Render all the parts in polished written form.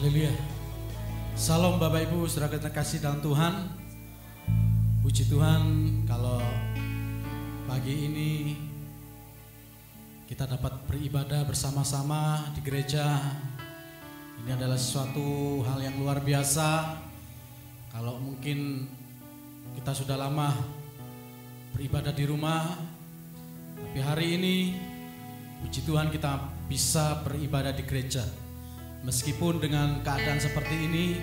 Haleluya. Salam Bapak Ibu, saudara kita kasih dalam Tuhan. Puji Tuhan kalau pagi ini kita dapat beribadah bersama-sama di gereja. Ini adalah suatu hal yang luar biasa. Kalau mungkin kita sudah lama beribadah di rumah, tapi hari ini puji Tuhan kita bisa beribadah di gereja. Meskipun dengan keadaan seperti ini,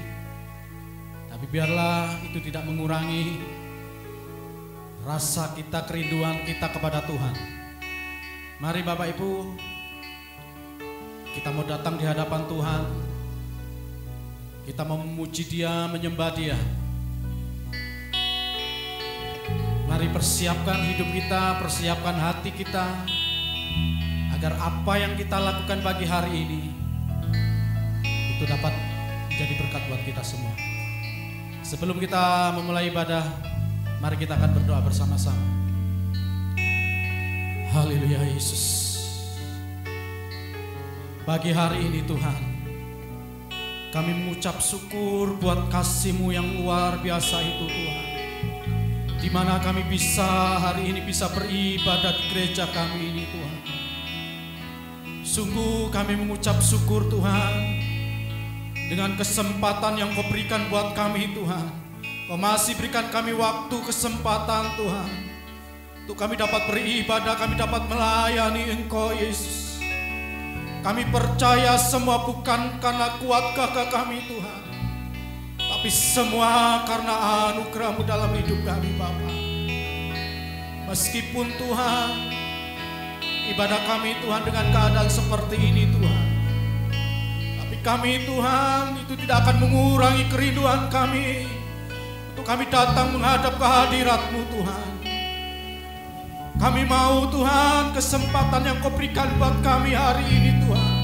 tapi biarlah itu tidak mengurangi rasa kita, kerinduan kita kepada Tuhan. Mari Bapak Ibu, kita mau datang di hadapan Tuhan. Kita mau memuji Dia, menyembah Dia. Mari persiapkan hidup kita, persiapkan hati kita, agar apa yang kita lakukan pagi hari ini itu dapat menjadi berkat buat kita semua. Sebelum kita memulai ibadah, mari kita akan berdoa bersama-sama. Haleluya Yesus. Pagi hari ini Tuhan, kami mengucap syukur buat kasih-Mu yang luar biasa itu Tuhan. Di mana kami bisa hari ini bisa beribadah di gereja kami ini Tuhan. Sungguh kami mengucap syukur Tuhan, dengan kesempatan yang Kau berikan buat kami Tuhan. Kau masih berikan kami waktu, kesempatan Tuhan, untuk kami dapat beribadah, kami dapat melayani Engkau Yesus. Kami percaya semua bukan karena kuat gagah kami Tuhan, tapi semua karena anugerah-Mu dalam hidup kami Bapa. Meskipun Tuhan ibadah kami Tuhan dengan keadaan seperti ini Tuhan, kami Tuhan itu tidak akan mengurangi kerinduan kami untuk kami datang menghadap kehadirat-Mu Tuhan. Kami mau Tuhan kesempatan yang Kau berikan buat kami hari ini Tuhan,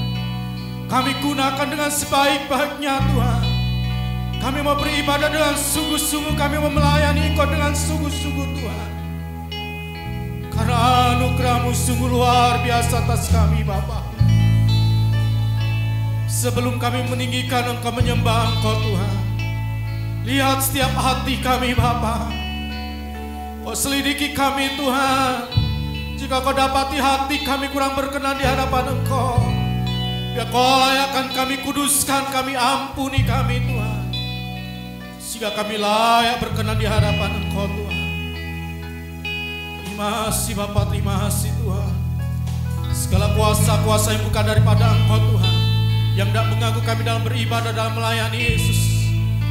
kami gunakan dengan sebaik-baiknya Tuhan. Kami mau beribadah dengan sungguh-sungguh, kami mau melayani Engkau dengan sungguh-sungguh Tuhan. Karena anugerah-Mu sungguh luar biasa atas kami Bapa. Sebelum kami meninggikan Engkau, menyembah Engkau Tuhan, lihat setiap hati kami Bapa. Kau selidiki kami Tuhan. Jika Kau dapati hati kami kurang berkenan di hadapan Engkau, biar Kau layakkan kami, kuduskan kami, ampuni kami Tuhan, sehingga kami layak berkenan di hadapan Engkau Tuhan. Terima kasih Bapa, terima kasih Tuhan. Segala kuasa-kuasa yang bukan daripada Engkau Tuhan, yang tidak mengganggu kami dalam beribadah, dalam melayani Yesus,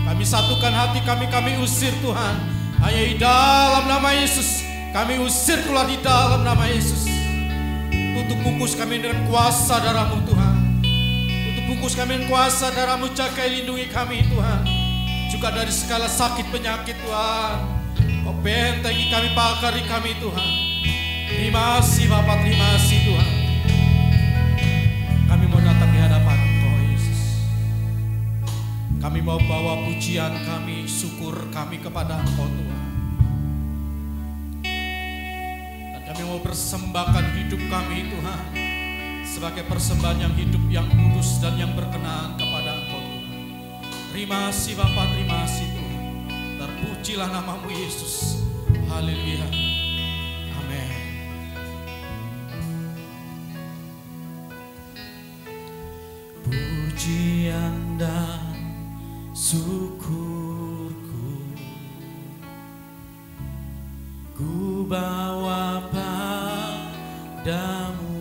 kami satukan hati kami, kami usir Tuhan. Hanya di dalam nama Yesus, kami usir keluar di dalam nama Yesus. Tutup bungkus kami dengan kuasa darah-Mu Tuhan. Tutup bungkus kami dengan kuasa darah-Mu, jaga lindungi kami Tuhan. Juga dari segala sakit penyakit Tuhan, Kau bentengi kami, pagari kami Tuhan. Terima kasih Bapak, terima kasih Tuhan. Kami mau datang di hadapan Engkau Yesus. Kami mau bawa pujian kami, syukur kami kepada Engkau Tuhan. Dan kami mau persembahkan hidup kami Tuhan, sebagai persembahan yang hidup, yang kudus dan yang berkenan kepada Engkau Tuhan. Terima kasih Bapa, terima kasih Tuhan. Terpujilah nama-Mu Yesus. Haleluya. Amin. Pujian dan syukurku ku bawa padamu.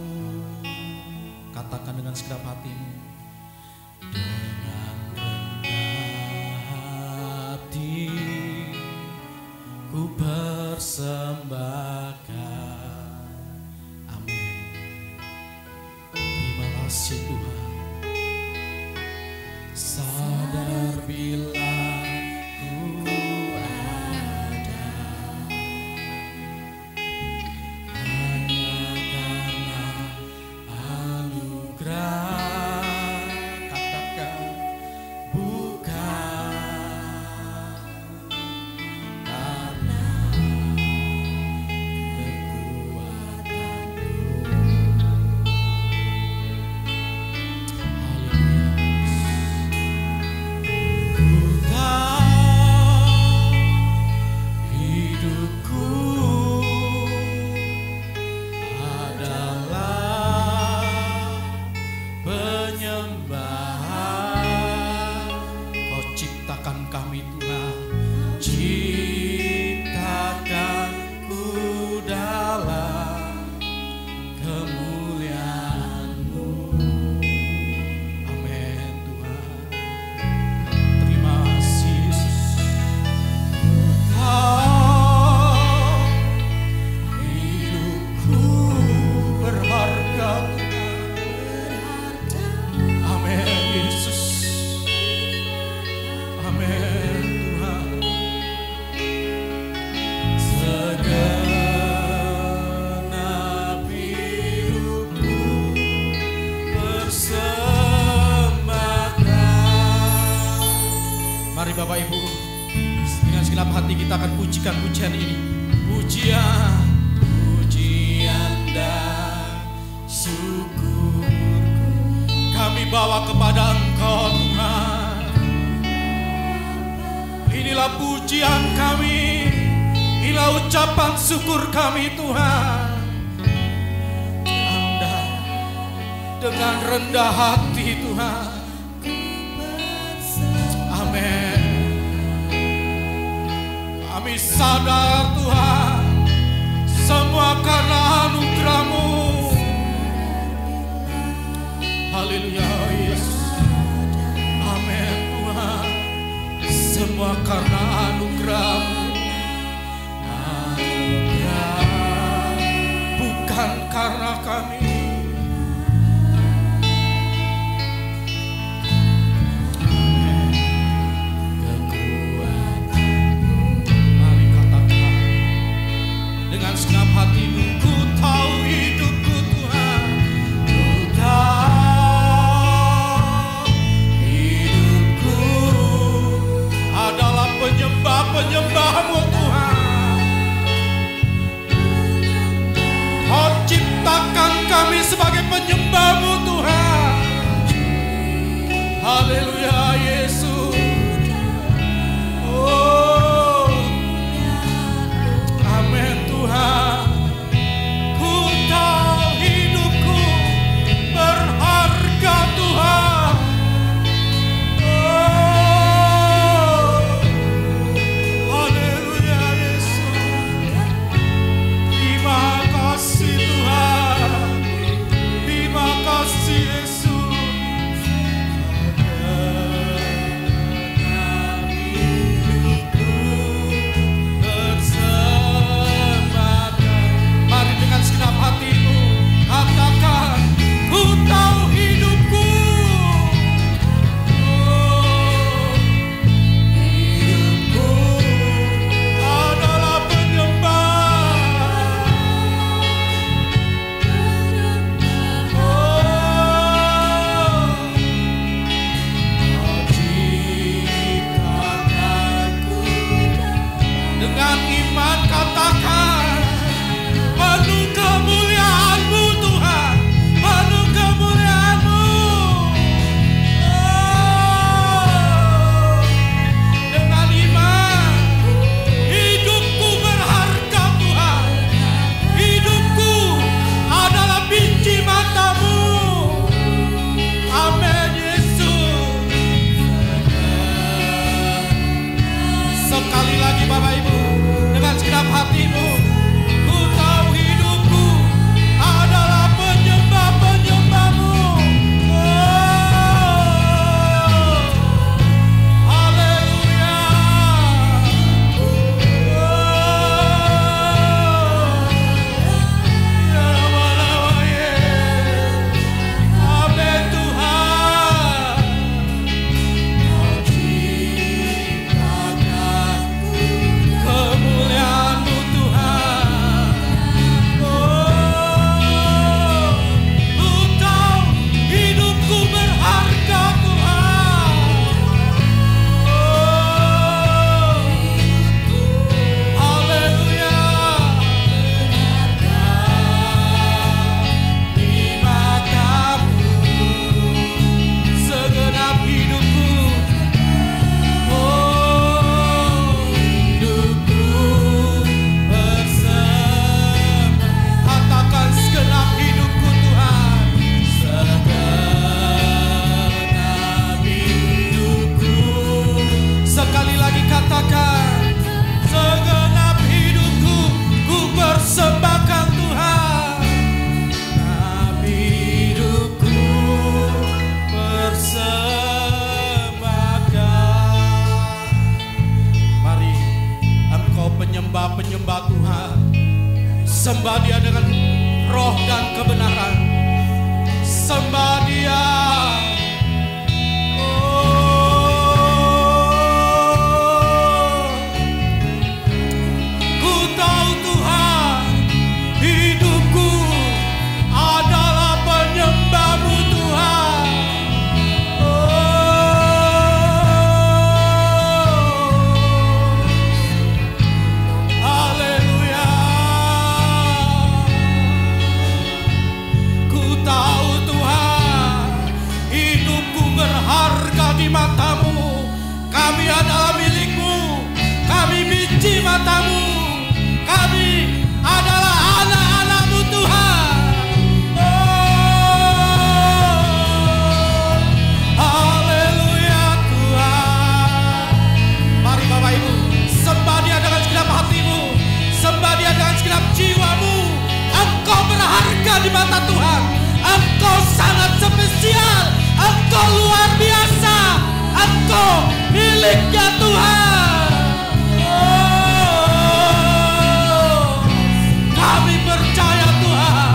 Katakan dengan segenap hatimu. Dengan rendah hati ku persembahkan. Amin. Terima kasih Tuhan. Sadar bila ku ada hanya karena anugerah. Katakan bukan karena kekuatanku. Haleluya. kita akan pujikan pujian ini. Pujian, pujian dan syukur kami bawa kepada Engkau Tuhan. Inilah pujian kami, inilah ucapan syukur kami Tuhan. Anda dengan rendah hati Tuhan. Amin. Kami sadar Tuhan, semua karena anugerah-Mu. Haleluya Yesus. Amin Tuhan. Semua karena anugerah-Mu. Anugerah, bukan karena kami. Dengan segenap hatimu, ku tahu hidupku Tuhan. Ku tahu hidupku adalah penyembah-penyembah-Mu Tuhan. Kau ciptakan kami sebagai penyembah-Mu Tuhan. Haleluya Yesus. Tuhan, ku tahu hidupku berharga Tuhan. Haleluya Yesus. Terima kasih Tuhan. Terima kasih Yesus. Segenap hatimu katakan, ku tahu hidupku. Hidupku adalah penyembah. Ciptakanku. Dengan iman katakan, penuh kemuliaan-Mu Tuhan, penuh kemuliaan-Mu. Dengan iman, hidupku berharga Tuhan. Hidupku adalah biji mata-Mu. Amin Yesus. Sekali lagi Bapak Ibu, dengan segenap hatimu, ku tahu hidupku adalah penyembah-penyembah-Mu. Haleluya. Amin Tuhan. Kemuliaan-Mu Tuhan. Ku tahu hidupku berharga Tuhan. Haleluya. Di mata-Mu segenap hidupku. Hidupku bersembah. Katakan segenap hidupku Tuhan. Segenap hidupku. Sekali lagi katakan, segenap hidupku ku persembahkan Tuhan. Segenap hidupku persembahkan. Mari engkau penyembah-penyembah Tuhan, sembah Dia dengan roh dan kebenaran. Sembah Dia. Ku tahu Tuhan, hidupku adalah penyembah-Mu Tuhan. di mata-Mu. Kami adalah milik-Mu. Kami biji mata-Mu. Kami adalah anak-anak-Mu Tuhan. Haleluya Tuhan. Mari Bapak Ibu, sembah Dia dengan segenap hatimu, sembah Dia dengan segenap jiwamu. Engkau berharga di mata Tuhan. Engkau sangat spesial. Engkau luar biasa. Engkau miliknya Tuhan. Kami percaya Tuhan.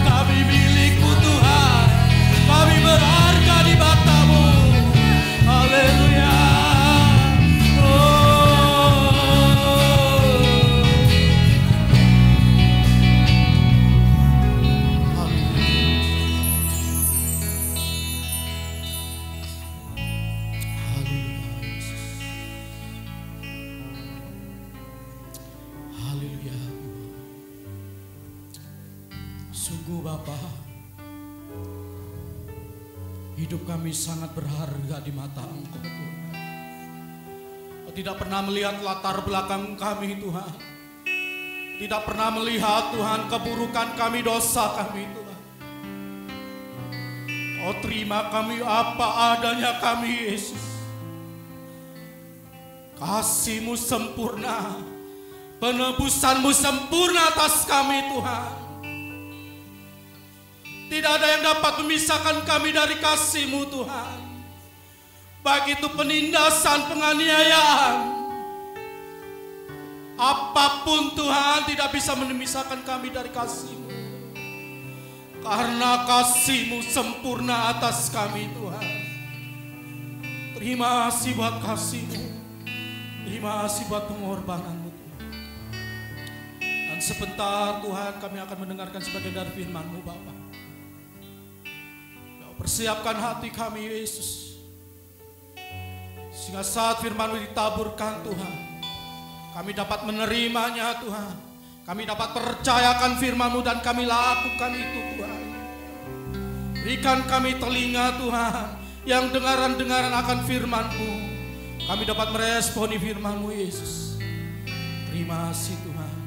Kami milik-Mu Tuhan. Kami berharga di mata-Mu. Haleluya. Haleluya. Sungguh Bapa, hidup kami sangat berharga di mata Engkau Tuhan. Tidak pernah melihat latar belakang kami Tuhan. Tidak pernah melihat Tuhan keburukan kami, dosa kami Tuhan. Kau terima kami apa adanya kami Yesus. Kasih-Mu sempurna, penebusan-Mu sempurna atas kami Tuhan. Tidak ada yang dapat memisahkan kami dari kasih-Mu Tuhan. Baik itu penindasan, penganiayaan, apapun Tuhan tidak bisa memisahkan kami dari kasih-Mu. Karena kasih-Mu sempurna atas kami Tuhan. Terima kasih buat kasih-Mu. Terima kasih buat pengorbanan-Mu Tuhan. Dan sebentar Tuhan kami akan mendengarkan sebagian dari firman-Mu Bapa. Persiapkan hati kami Yesus, sehingga saat firman-Mu ditaburkan Tuhan, kami dapat menerimanya Tuhan. Kami dapat percayakan firman-Mu dan kami lakukan itu Tuhan. Berikan kami telinga Tuhan, yang dengaran-dengaran akan firman-Mu. Kami dapat meresponi firman-Mu Yesus. Terima kasih Tuhan.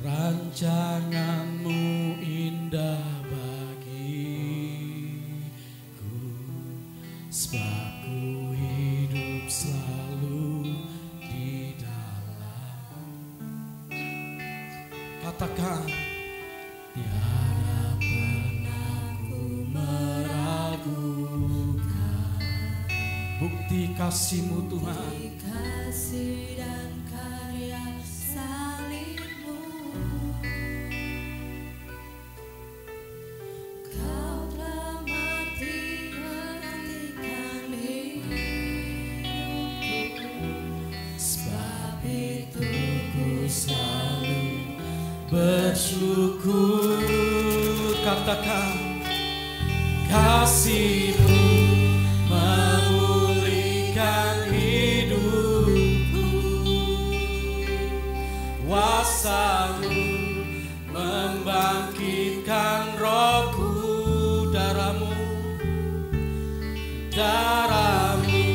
Rancangan-Mu indah bagiku, sebab ku hidup selalu di dalam. Katakan, tiada pernah ku meragukan bukti kasih-Mu Tuhan. Kasih dan karya salib-Mu, Kau telah mati menggantikan hidupku. Sebab itu ku selalu bersyukur. Katakan, kasih-Mu memulihkan hidupku, kuasa-Mu membangkitkan rohku. Darah-Mu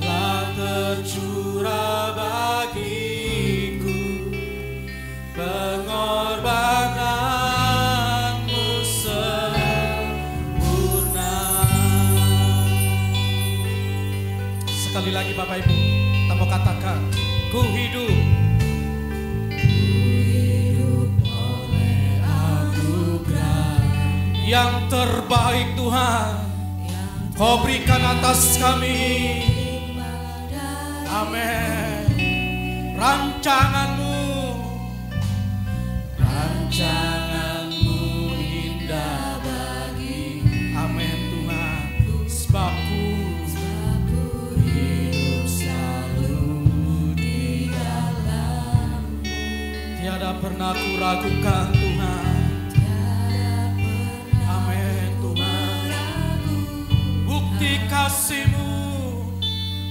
telah tercurah bagiku, pengorbanan-Mu sempurna. Sekali lagi Bapak Ibu, kita mau katakan, ku hidup oleh anugerah yang terbaik Tuhan, Kau berikan atas kami. Amin. Rancanganmu indah bagi. Amin Tuhan. Sebabku hidup selalu di dalam-Mu. Tiada pernah ku ragukan Tuhan. Amin Tuhan. Bukti kasih-Mu,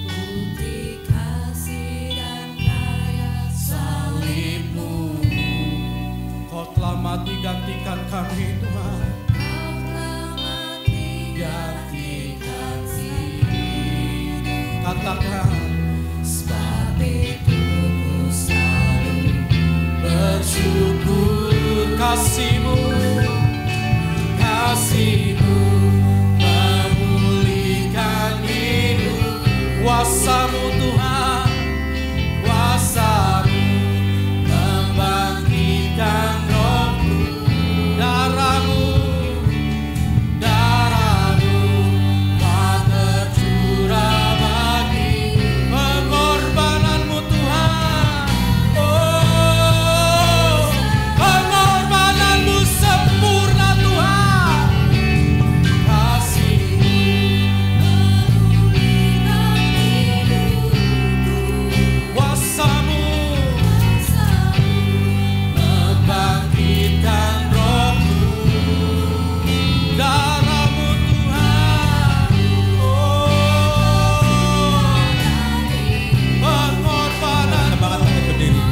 bukti kasih dan karya salib-Mu. Kau telah mati gantikan kami Tuhan. Kau telah mati gantikan kami. Katakan, sebab itu ku selalu bersyukur. Kasih-Mu, kasih-Mu memulihkan hidup. Kuasa-Mu Tuhan, kuasa-Mu membangkitkan rohku. Darah-Mu telah tercurah bagi pengorbanan-Mu Tuhan. Oh, pengorbanan-Mu sempurna Tuhan. Kasih-Mu memulihkan hidupku. Kuasa-Mu membangkitkan rohku. Darah-Mu Tuhan, oh, pengorbanan berdiri.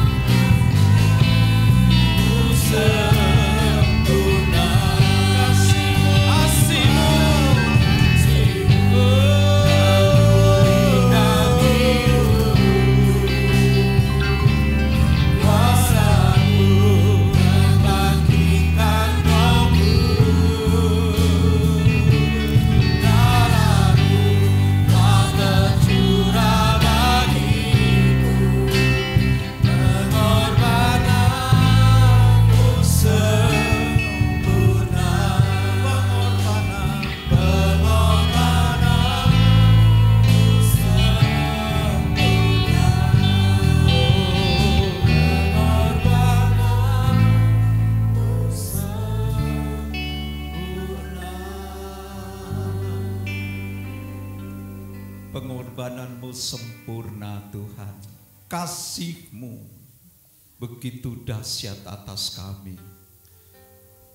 Sempurna kasih-Mu, kasih-Mu memulihkan hidupku. Kuasa-Mu membangkitkan rohku. Darah-Mu telah tercurah bagiku. Pengorbanan-Mu sempurna. Pengorbanan-Mu sempurna. Pengorbanan-Mu sempurna. Pengorbanan-Mu sempurna Tuhan. Kasih-Mu begitu dahsyat atas kami.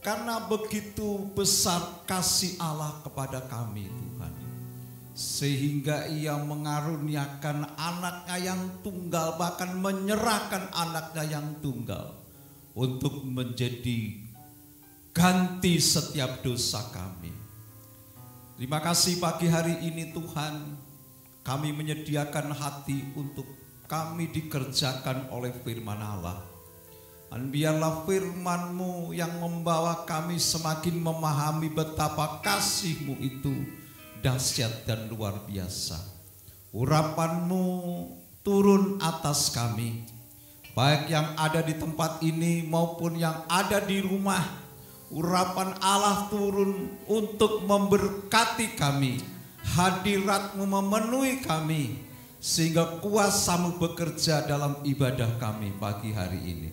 Karena begitu besar kasih Allah kepada kami Tuhan. Sehingga Ia mengaruniakan anaknya yang tunggal, bahkan menyerahkan anaknya yang tunggal untuk menjadi ganti setiap dosa kami. Terima kasih pagi hari ini Tuhan. Kami menyediakan hati untuk kami dikerjakan oleh firman Allah. Dan biarlah firman-Mu yang membawa kami semakin memahami betapa kasih-Mu itu dahsyat dan luar biasa. Urapan-Mu turun atas kami, baik yang ada di tempat ini maupun yang ada di rumah. Urapan Allah turun untuk memberkati kami. Hadirat-Mu memenuhi kami, sehingga kuasa-Mu bekerja dalam ibadah kami pagi hari ini.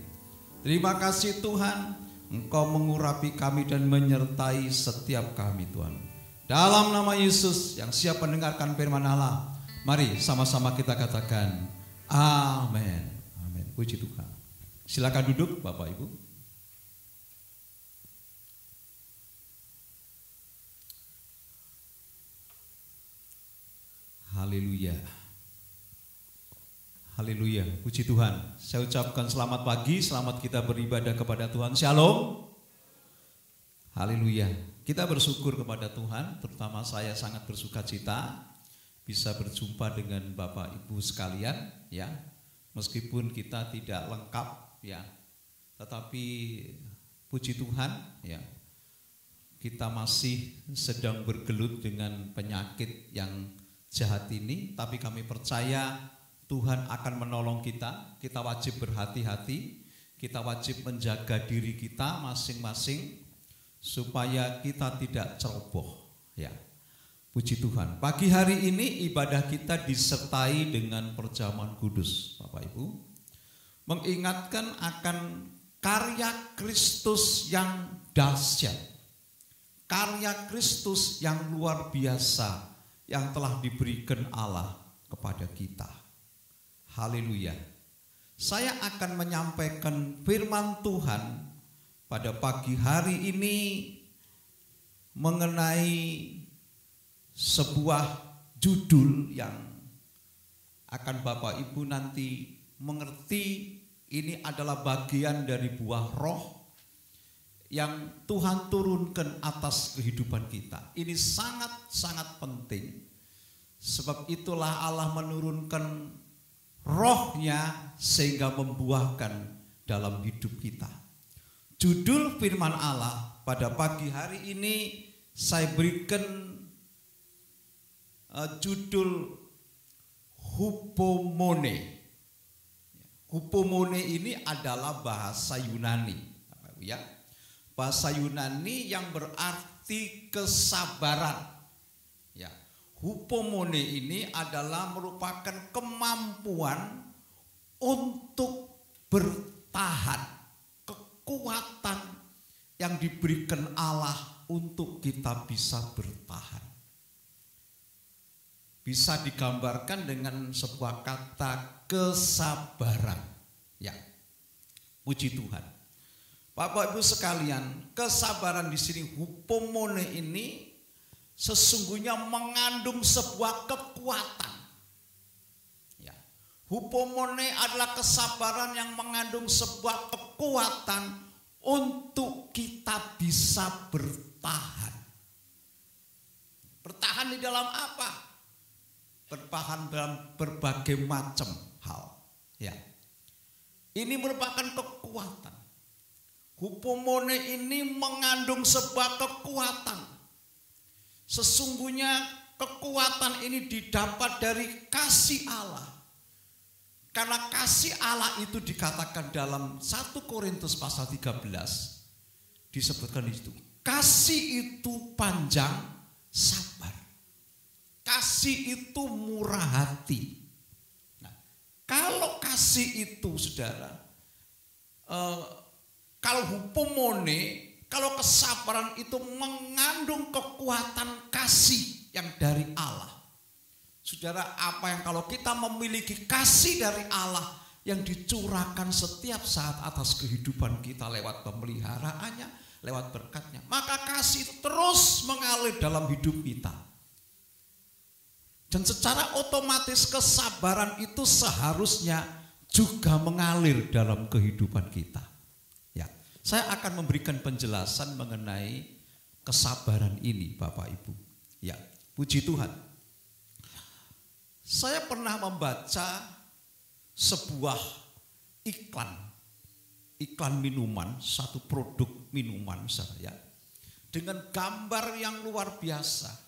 Terima kasih Tuhan, Engkau mengurapi kami dan menyertai setiap kami Tuhan. Dalam nama Yesus yang siap mendengarkan firman Allah, mari sama-sama kita katakan amin. Amin. Puji Tuhan. Silakan duduk Bapak Ibu. Haleluya. Haleluya. Puji Tuhan. Saya ucapkan selamat pagi, selamat kita beribadah kepada Tuhan. Shalom. Haleluya. Kita bersyukur kepada Tuhan, terutama saya sangat bersuka cita bisa berjumpa dengan Bapak Ibu sekalian ya. Meskipun kita tidak lengkap ya, tetapi puji Tuhan ya, kita masih sedang bergelut dengan penyakit yang jahat ini, tapi kami percaya Tuhan akan menolong kita. Kita wajib berhati-hati, kita wajib menjaga diri kita masing-masing supaya kita tidak ceroboh ya. Puji Tuhan. Pagi hari ini ibadah kita disertai dengan perjamuan kudus, Bapak Ibu. Mengingatkan akan karya Kristus yang dahsyat. Karya Kristus yang luar biasa yang telah diberikan Allah kepada kita. Haleluya. Saya akan menyampaikan firman Tuhan pada pagi hari ini mengenai sebuah judul yang akan Bapak Ibu nanti mengerti. Ini adalah bagian dari buah roh yang Tuhan turunkan atas kehidupan kita. Ini sangat-sangat penting. Sebab itulah Allah menurunkan rohnya sehingga membuahkan dalam hidup kita. Judul firman Allah pada pagi hari ini saya berikan judul hupomone. Hupomone ini adalah bahasa Yunani, ya. Bahasa Yunani yang berarti kesabaran. Ya. Hupomone ini adalah merupakan kemampuan untuk bertahan, kekuatan yang diberikan Allah untuk kita bisa bertahan. Bisa digambarkan dengan sebuah kata kesabaran. Ya. Puji Tuhan. Bapak Ibu sekalian, kesabaran di sini hupomone ini sesungguhnya mengandung sebuah kekuatan. Ya. Hupomone adalah kesabaran yang mengandung sebuah kekuatan untuk kita bisa bertahan. Bertahan di dalam apa? Bertahan dalam berbagai macam hal. Ya. Ini merupakan kekuatan. Hupomone ini mengandung sebuah kekuatan. Sesungguhnya kekuatan ini didapat dari kasih Allah. Karena kasih Allah itu dikatakan dalam 1 Korintus pasal 13 disebutkan itu. Kasih itu panjang sabar. Kasih itu murah hati. Nah, kalau kasih itu saudara, kalau hupomone, kalau kesabaran itu mengandung kekuatan kasih yang dari Allah. Saudara, apa yang kalau kita memiliki kasih dari Allah yang dicurahkan setiap saat atas kehidupan kita lewat pemeliharaannya, lewat berkatnya, maka kasih itu terus mengalir dalam hidup kita. Dan secara otomatis kesabaran itu seharusnya juga mengalir dalam kehidupan kita. Ya, saya akan memberikan penjelasan mengenai kesabaran ini, Bapak Ibu. Ya, puji Tuhan. Saya pernah membaca sebuah iklan minuman, satu produk minuman saya, dengan gambar yang luar biasa.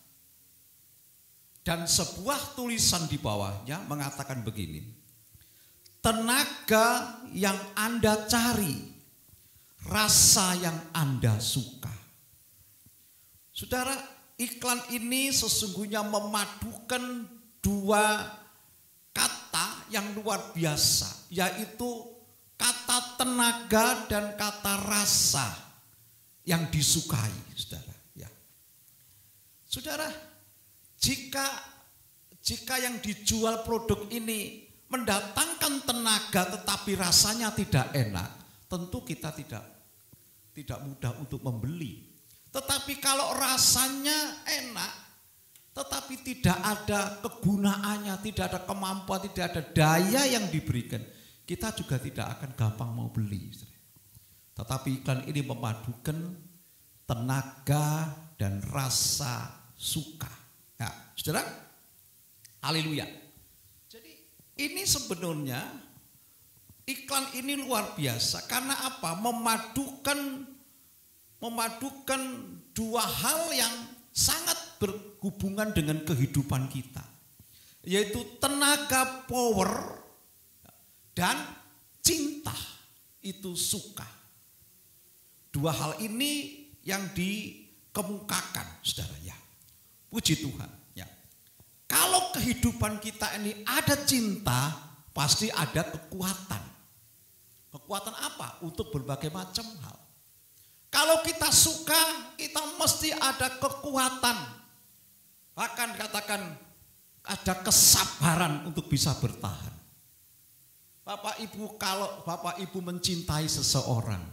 Dan sebuah tulisan di bawahnya mengatakan begini. Tenaga yang Anda cari, rasa yang Anda suka. Saudara, iklan ini sesungguhnya memadukan dua kata yang luar biasa, yaitu kata tenaga dan kata rasa yang disukai, saudara. Ya. Saudara, jika yang dijual produk ini mendatangkan tenaga tetapi rasanya tidak enak, tentu kita tidak mudah untuk membeli. Tetapi kalau rasanya enak tetapi tidak ada kegunaannya, tidak ada kemampuan, tidak ada daya yang diberikan, kita juga tidak akan gampang mau beli. Tetapi iklan ini memadukan tenaga dan rasa suka. Ya, saudara, haleluya. Jadi ini sebenarnya iklan ini luar biasa karena apa? Memadukan dua hal yang sangat berhubungan dengan kehidupan kita, yaitu tenaga power dan cinta itu suka. Dua hal ini yang dikemukakan, saudara ya. Puji Tuhan. Ya. Kalau kehidupan kita ini ada cinta, pasti ada kekuatan. Kekuatan apa? Untuk berbagai macam hal. Kalau kita suka, kita mesti ada kekuatan. Bahkan katakan ada kesabaran untuk bisa bertahan. Bapak Ibu, kalau Bapak Ibu mencintai seseorang,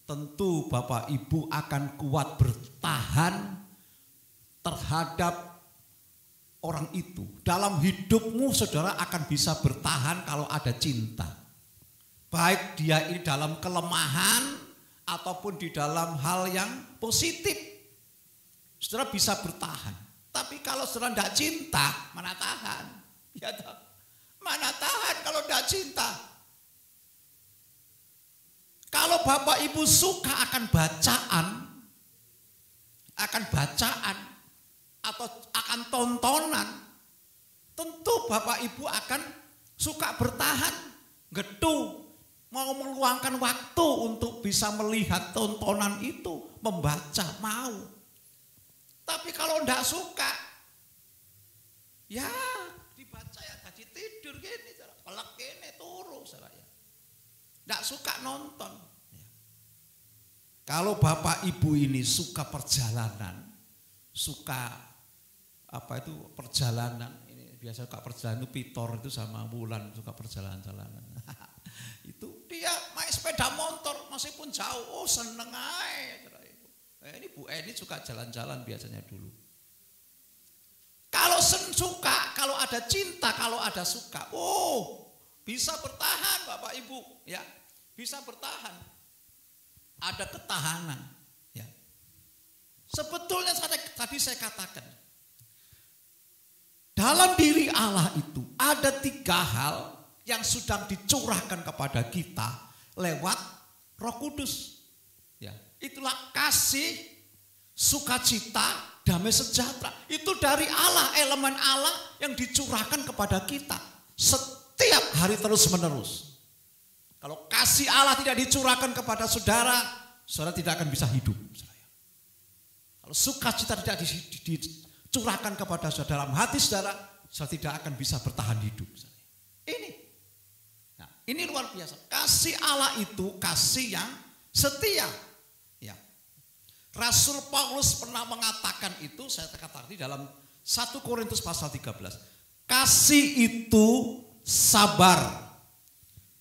tentu Bapak Ibu akan kuat bertahan terhadap orang itu. Dalam hidupmu saudara akan bisa bertahan kalau ada cinta. Baik dia ini dalam kelemahan ataupun di dalam hal yang positif. Saudara bisa bertahan. Tapi kalau saudara tidak cinta, mana tahan? Ya tak? Mana tahan kalau tidak cinta? Kalau Bapak Ibu suka akan bacaan atau akan tontonan, tentu Bapak Ibu akan suka bertahan, gedu, mau meluangkan waktu untuk bisa melihat tontonan itu, membaca, mau. Tapi kalau enggak suka, ya dibaca ya jadi tidur gini, pelek gini, turu saya. Enggak suka nonton. Kalau Bapak Ibu ini suka perjalanan, suka perjalanan, ini biasa suka perjalanan itu Pitor itu sama Wulan suka perjalanan-jalanan. Itu dia main sepeda motor meskipun jauh, seneng aja. Ini Bu Eni suka jalan-jalan biasanya dulu. Kalau suka, kalau ada cinta, kalau ada suka, bisa bertahan Bapak Ibu, ya, bisa bertahan. Ada ketahanan, ya. Sebetulnya tadi saya katakan, dalam diri Allah itu ada 3 hal yang sudah dicurahkan kepada kita lewat Roh Kudus. Ya, itulah kasih, sukacita, damai sejahtera. Itu dari Allah, elemen Allah yang dicurahkan kepada kita setiap hari terus-menerus. Kalau kasih Allah tidak dicurahkan kepada saudara, saudara tidak akan bisa hidup. Kalau sukacita tidak dicurahkan kepada saudara dalam hati saudara, saudara tidak akan bisa bertahan hidup. Ini luar biasa. Kasih Allah itu kasih yang setia. Ya. Rasul Paulus pernah mengatakan itu, saya katakan di dalam 1 Korintus pasal 13. Kasih itu sabar,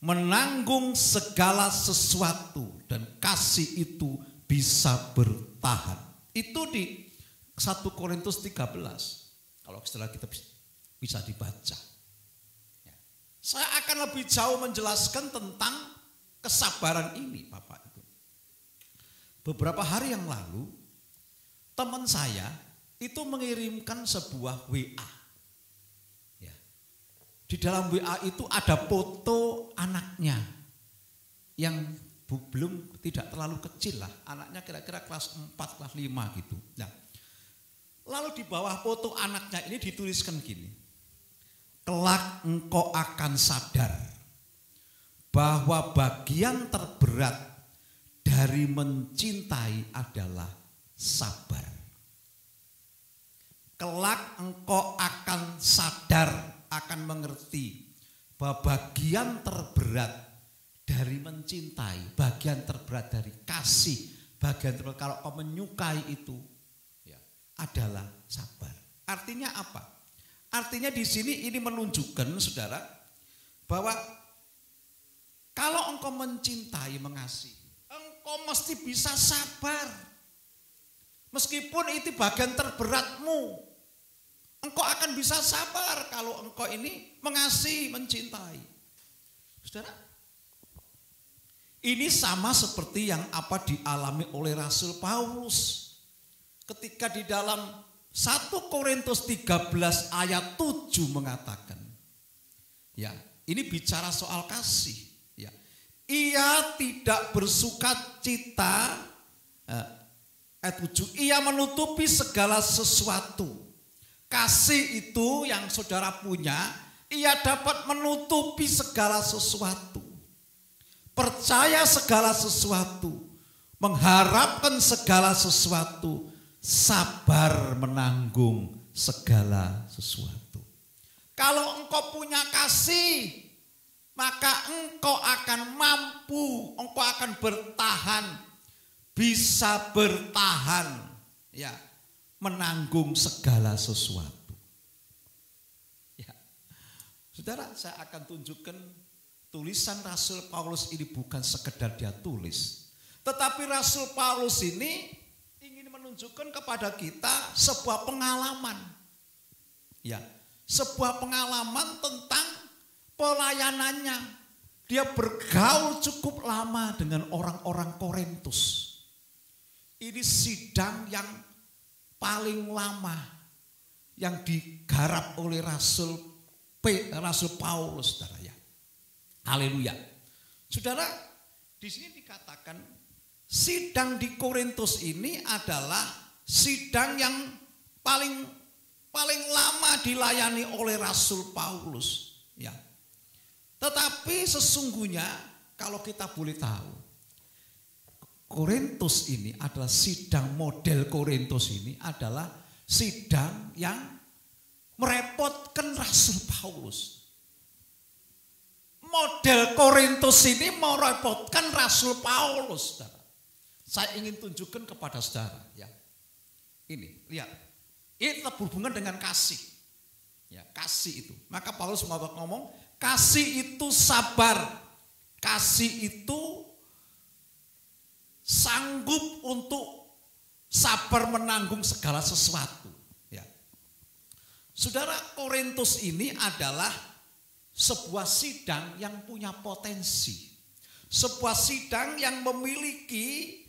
menanggung segala sesuatu, dan kasih itu bisa bertahan. Itu di 1 Korintus 13. Kalau setelah kita bisa dibaca. Ya. Saya akan lebih jauh menjelaskan tentang kesabaran ini Bapak Ibu. Beberapa hari yang lalu teman saya itu mengirimkan sebuah WA. Ya. Di dalam WA itu ada foto anaknya yang belum tidak terlalu kecil lah, anaknya kira-kira kelas 4, kelas 5 gitu. Nah, lalu di bawah foto anaknya ini dituliskan gini, kelak engkau akan sadar bahwa bagian terberat dari mencintai adalah sabar. Kelak engkau akan sadar, akan mengerti bahwa bagian terberat dari mencintai, bagian terberat dari kasih, bagian terberat kalau kau menyukai itu ya, adalah sabar. Artinya apa? Artinya di sini ini menunjukkan saudara bahwa kalau engkau mencintai, mengasihi, engkau mesti bisa sabar. Meskipun itu bagian terberatmu, engkau akan bisa sabar kalau engkau ini mengasihi, mencintai. Saudara, ini sama seperti yang apa dialami oleh Rasul Paulus. Ketika di dalam 1 Korintus 13 ayat 7 mengatakan. Ya, ini bicara soal kasih. Ya. Ia tidak bersukacita, ayat 7, ia menutupi segala sesuatu. Kasih itu yang saudara punya, ia dapat menutupi segala sesuatu. Percaya segala sesuatu, mengharapkan segala sesuatu, sabar menanggung segala sesuatu. Kalau engkau punya kasih, maka engkau akan mampu, engkau akan bertahan, bisa bertahan, ya, menanggung segala sesuatu. Ya. Saudara, saya akan tunjukkan tulisan Rasul Paulus ini bukan sekedar dia tulis, tetapi Rasul Paulus ini ingin menunjukkan kepada kita sebuah pengalaman. Ya, sebuah pengalaman tentang pelayanannya. Dia bergaul cukup lama dengan orang-orang Korintus. Ini sidang yang paling lama yang digarap oleh Rasul Paulus, saudara ya. Haleluya. Saudara, di sini dikatakan sidang di Korintus ini adalah sidang yang paling lama dilayani oleh Rasul Paulus, ya. Tetapi sesungguhnya kalau kita boleh tahu, Korintus ini adalah sidang model Korintus ini adalah sidang yang merepotkan Rasul Paulus. Model Korintus ini merepotkan Rasul Paulus, saudara. Saya ingin tunjukkan kepada saudara, ya. Ini, lihat. Ini tetap berhubungan dengan kasih. Ya, kasih itu. Maka Paulus ngomong, kasih itu sabar. Kasih itu sanggup untuk sabar menanggung segala sesuatu. Ya. Saudara, Korintus ini adalah sebuah sidang yang punya potensi. Sebuah sidang yang memiliki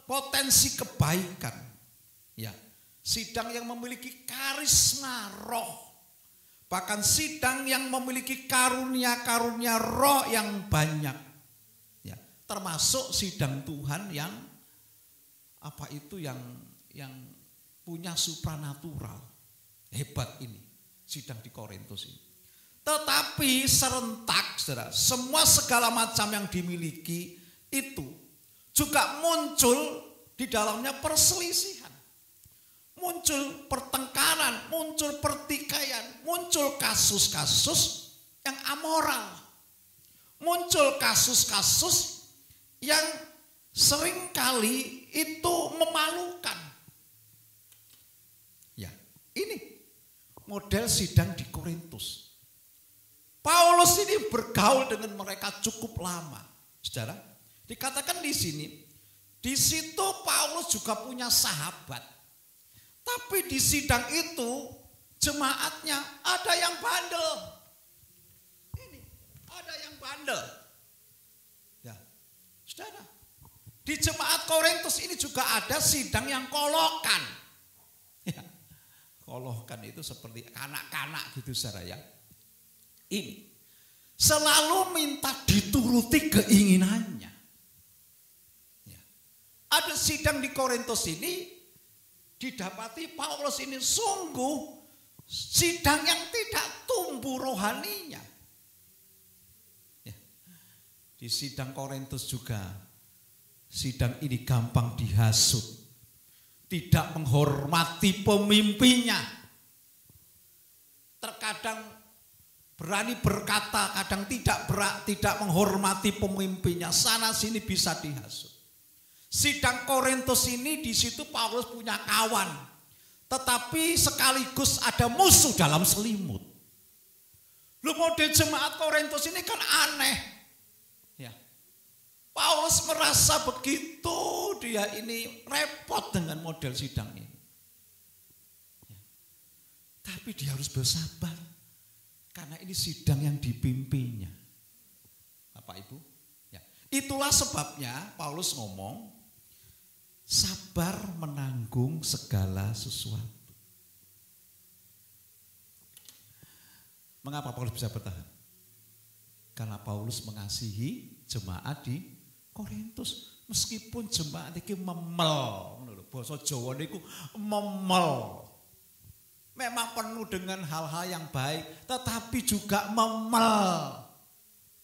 potensi kebaikan. Ya. Sidang yang memiliki karisma roh. Bahkan sidang yang memiliki karunia-karunia roh yang banyak. Ya, termasuk sidang Tuhan yang yang punya supranatural. Hebat ini sidang di Korintus ini. Tetapi serentak, saudara, semua segala macam yang dimiliki itu juga muncul di dalamnya perselisihan. Muncul pertengkaran, muncul pertikaian, muncul kasus-kasus yang amoral. Muncul kasus-kasus yang seringkali itu memalukan. Ya, ini model sidang di Korintus. Paulus ini bergaul dengan mereka cukup lama. Saudara, dikatakan di sini, di situ Paulus juga punya sahabat. Tapi di sidang itu jemaatnya ada yang bandel. Ini ada yang bandel. Ya, saudara, di jemaat Korintus ini juga ada sidang yang kolokan. Ya, kolokan itu seperti kanak-kanak gitu, saudara ya. Ini selalu minta dituruti keinginannya. Ya. Ada sidang di Korintus ini didapati Paulus ini sungguh sidang yang tidak tumbuh rohaninya. Ya. Di sidang Korintus juga sidang ini gampang dihasut, tidak menghormati pemimpinnya. Terkadang berani berkata, kadang tidak menghormati pemimpinnya. Sana sini bisa dihasut. Sidang Korintus ini di situ Paulus punya kawan, tetapi sekaligus ada musuh dalam selimut. Lu model jemaat Korintus ini kan aneh. Ya. Paulus merasa begitu, dia ini repot dengan model sidang ini. Ya. Tapi dia harus bersabar. Karena ini sidang yang dipimpinnya. Bapak Ibu, ya. Itulah sebabnya Paulus ngomong, sabar menanggung segala sesuatu. Mengapa Paulus bisa bertahan? Karena Paulus mengasihi jemaat di Korintus. Meskipun jemaat itu memel, bahasa Jawa niku memel. Memang penuh dengan hal-hal yang baik, tetapi juga memel.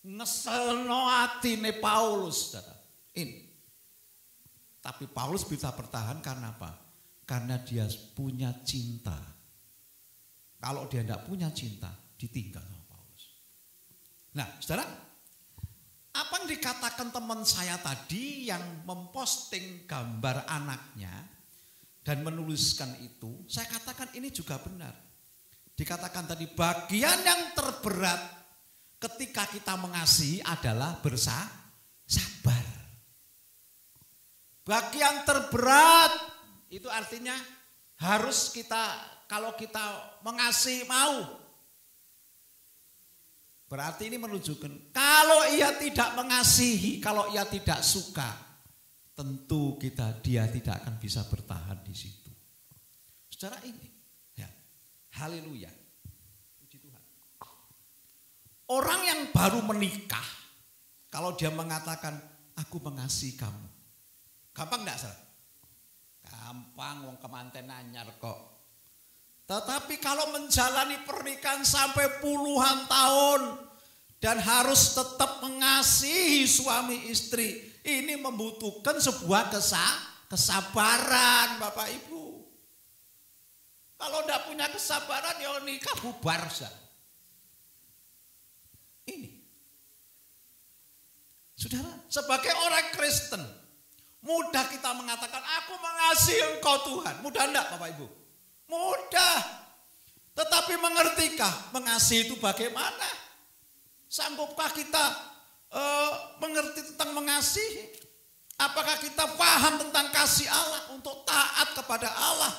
Ngeselno atine Paulus, saudara. Ini. Tapi Paulus bisa bertahan karena apa? karena dia punya cinta. Kalau dia tidak punya cinta, ditinggal sama Paulus. Nah, saudara, apa yang dikatakan teman saya tadi yang memposting gambar anaknya dan menuliskan itu, saya katakan ini juga benar. Dikatakan tadi bagian yang terberat ketika kita mengasihi adalah bersabar. Bagian terberat itu artinya harus kita, kalau kita mengasihi mau. Berarti ini menunjukkan kalau ia tidak mengasihi, kalau ia tidak suka, tentu dia tidak akan bisa bertahan di situ. Saudara, ini ya, haleluya, puji Tuhan. Orang yang baru menikah, kalau dia mengatakan aku mengasihi kamu, gampang enggak, saudara? Gampang, wong kemanten anyar kok. Tetapi kalau menjalani pernikahan sampai puluhan tahun dan harus tetap mengasihi suami istri, ini membutuhkan sebuah kesabaran, Bapak Ibu. Kalau tidak punya kesabaran ya nikah bubar saja. Ini. Saudara, sebagai orang Kristen, mudah kita mengatakan aku mengasihi Engkau Tuhan. Mudah enggak, Bapak Ibu? Mudah. Tetapi mengertikah mengasihi itu bagaimana? Sanggupkah kita mengerti tentang mengasihi? Apakah kita paham tentang kasih Allah untuk taat kepada Allah,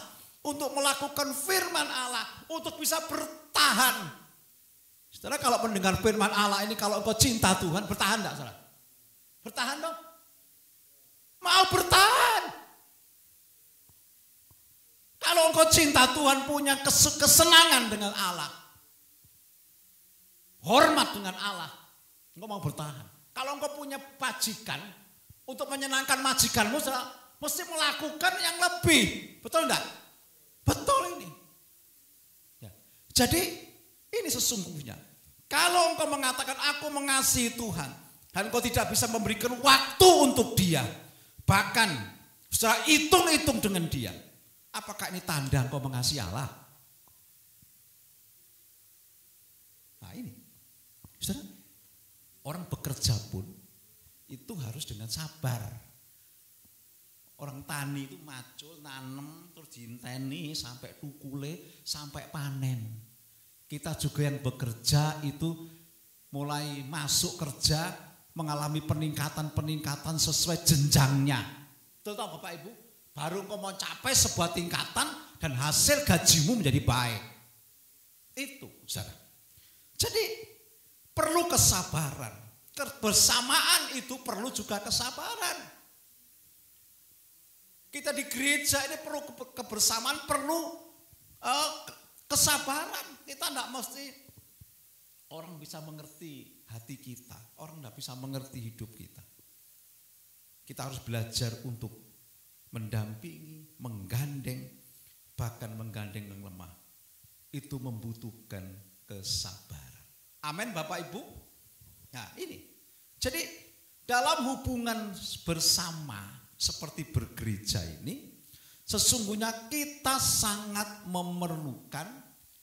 untuk melakukan firman Allah, untuk bisa bertahan? Saudara, kalau mendengar firman Allah ini, kalau engkau cinta Tuhan, bertahan enggak, saudara? Bertahan dong. Mau bertahan. Kalau engkau cinta Tuhan, punya kesenangan dengan Allah, hormat dengan Allah, engkau mau bertahan. Kalau engkau punya majikan, untuk menyenangkan majikanmu, mesti melakukan yang lebih. Betul enggak? Betul ini. Ya. Jadi ini sesungguhnya, kalau engkau mengatakan aku mengasihi Tuhan, dan engkau tidak bisa memberikan waktu untuk dia, bahkan secara hitung-hitung dengan dia, apakah ini tanda engkau mengasihi Allah? Nah ini, saudara, orang bekerja pun itu harus dengan sabar. Orang tani itu macul, nanem, terus diinteni sampai tukule, sampai panen. Kita juga yang bekerja itu mulai masuk kerja mengalami peningkatan-peningkatan sesuai jenjangnya. Betul tahu Bapak Ibu? Baru engkau mau capai sebuah tingkatan dan hasil gajimu menjadi baik. Itu, saudara. Jadi perlu kesabaran. Kebersamaan itu perlu juga kesabaran. Kita di gereja ini perlu kebersamaan, perlu kesabaran. Kita tidak mesti orang bisa mengerti hati kita. Orang tidak bisa mengerti hidup kita. Kita harus belajar untuk mendampingi, menggandeng, bahkan menggandeng yang lemah. Itu membutuhkan kesabaran. Amin Bapak Ibu. Nah ini. Jadi dalam hubungan bersama seperti bergereja ini, sesungguhnya kita sangat memerlukan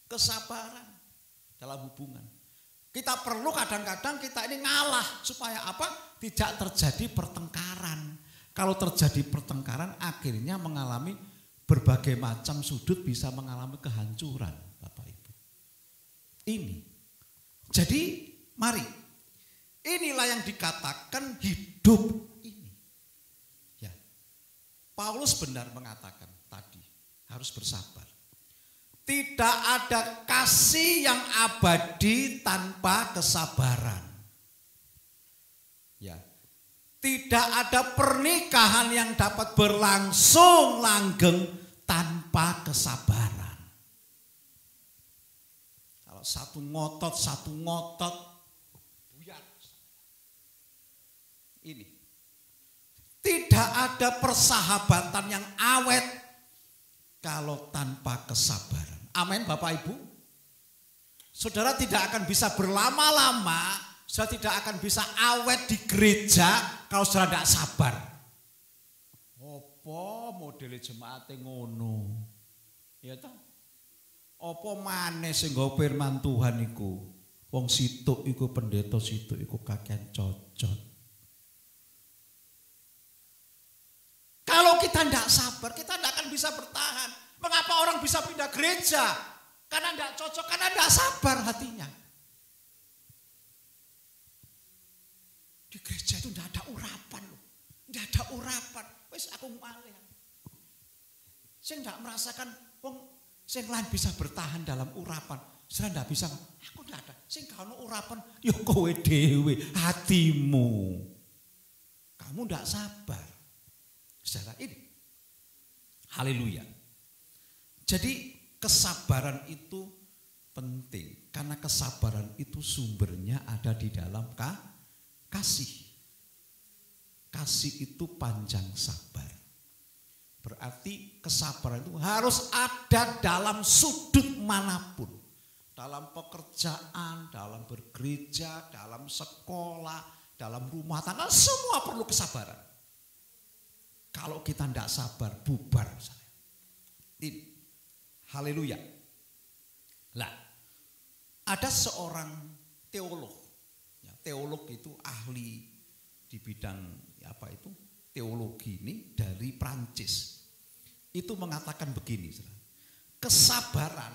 kesabaran dalam hubungan. Kita perlu kadang-kadang kita ini ngalah supaya apa? Tidak terjadi pertengkaran. Kalau terjadi pertengkaran akhirnya mengalami berbagai macam sudut, bisa mengalami kehancuran Bapak Ibu. Ini. Jadi mari, inilah yang dikatakan hidup ini. Ya. Paulus benar mengatakan tadi harus bersabar. Tidak ada kasih yang abadi tanpa kesabaran. Ya. Tidak ada pernikahan yang dapat berlangsung langgeng tanpa kesabaran. Kalau satu ngotot, buyar. Ini. Tidak ada persahabatan yang awet kalau tanpa kesabaran. Amin Bapak Ibu. Saudara tidak akan bisa berlama-lama, saudara tidak akan bisa awet di gereja kalau saudara tidak sabar. Opo Apa modele jemaate ngono? Ya ta? Apa maneh sing nggo firman Tuhan iku? Wong situk iku pendeta situk iku kakean cocot. Kalau kita tidak sabar, kita tidak akan bisa bertahan. Mengapa orang bisa pindah gereja? Karena tidak cocok, karena tidak sabar hatinya. Di gereja itu tidak ada urapan loh. Tidak ada urapan. Wes aku ngalih. Saya tidak merasakan sing lain bisa bertahan dalam urapan. Saya tidak bisa. Aku tidak ada. Sing gak ono urapan, yo kowe dhewe, hatimu. Kamu tidak sabar. Secara ini. Haleluya. Jadi kesabaran itu penting. Karena kesabaran itu sumbernya ada di dalam kasih. Kasih itu panjang sabar. Berarti kesabaran itu harus ada dalam sudut manapun. Dalam pekerjaan, dalam bergereja, dalam sekolah, dalam rumah tangga, semua perlu kesabaran. Kalau kita tidak sabar, bubar. Ini. Haleluya. Lah, ada seorang teolog. Ya, teolog itu ahli di bidang apa itu? Teologi ini dari Prancis. Itu mengatakan begini, kesabaran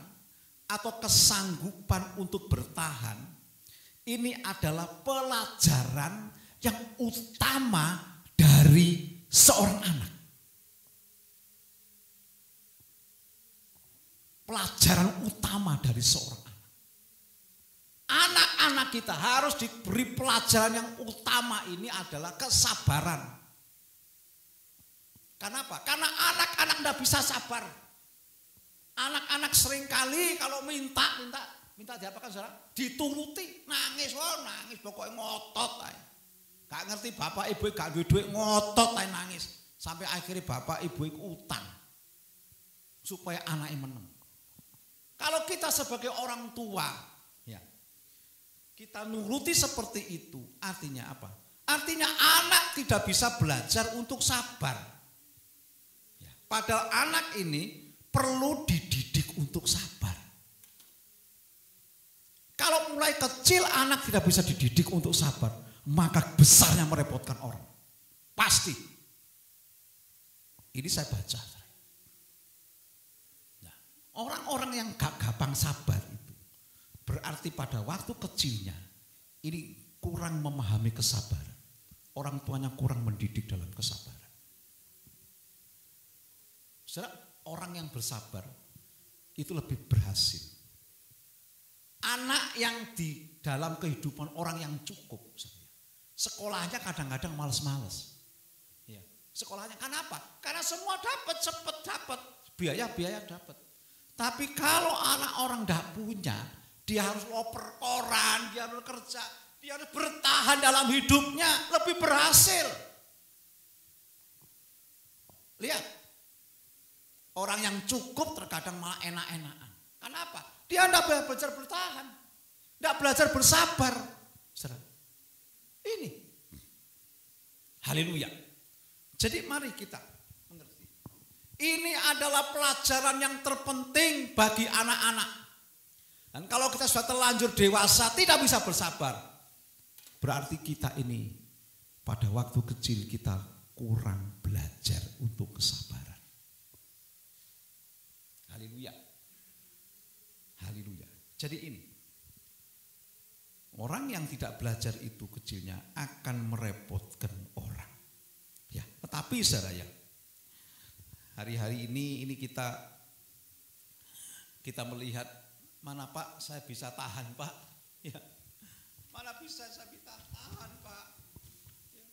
atau kesanggupan untuk bertahan ini adalah pelajaran yang utama dari seorang anak. Pelajaran utama dari seorang anak. Anak-anak kita harus diberi pelajaran yang utama ini adalah kesabaran. Kenapa? Karena anak-anak tidak bisa sabar. Anak-anak seringkali kalau minta diapakan saudara? Dituruti, nangis, nangis pokoknya ngotot aja. Gak ngerti bapak ibu gak duit ngotot aja nangis. Sampai akhirnya bapak ibu utang supaya anaknya menang. Kalau kita sebagai orang tua, ya, kita nuruti seperti itu, artinya apa? Artinya anak tidak bisa belajar untuk sabar. Ya, padahal anak ini perlu dididik untuk sabar. Kalau mulai kecil anak tidak bisa dididik untuk sabar, maka besarnya merepotkan orang. Pasti. Ini saya baca. Nah, orang-orang yang gak gampang sabar itu berarti pada waktu kecilnya ini kurang memahami kesabaran. Orang tuanya kurang mendidik dalam kesabaran. Saudara, orang yang bersabar itu lebih berhasil. Anak yang di dalam kehidupan orang yang cukup, sekolahnya kadang-kadang malas-malas. Ya, sekolahnya kenapa? Karena semua dapat, cepat dapat, biaya dapat. Tapi kalau anak orang tidak punya, dia harus oper koran, dia harus kerja, dia harus bertahan dalam hidupnya, lebih berhasil. Lihat. Orang yang cukup terkadang malah enak-enakan. Kenapa? Dia tidak belajar bertahan. Tidak belajar bersabar. Ini. Haleluya. Jadi mari kita mengerti. Ini adalah pelajaran yang terpenting bagi anak-anak. Dan kalau kita sudah terlanjur dewasa tidak bisa bersabar. Berarti kita ini pada waktu kecil kita kurang belajar untuk kesabaran. Haleluya. Haleluya. Jadi ini. Orang yang tidak belajar itu kecilnya akan merepotkan orang. Ya, tetapi saudara ya. Hari-hari ini kita melihat mana Pak saya bisa tahan Pak. Ya. Mana bisa saya bisa tahan Pak. Ya.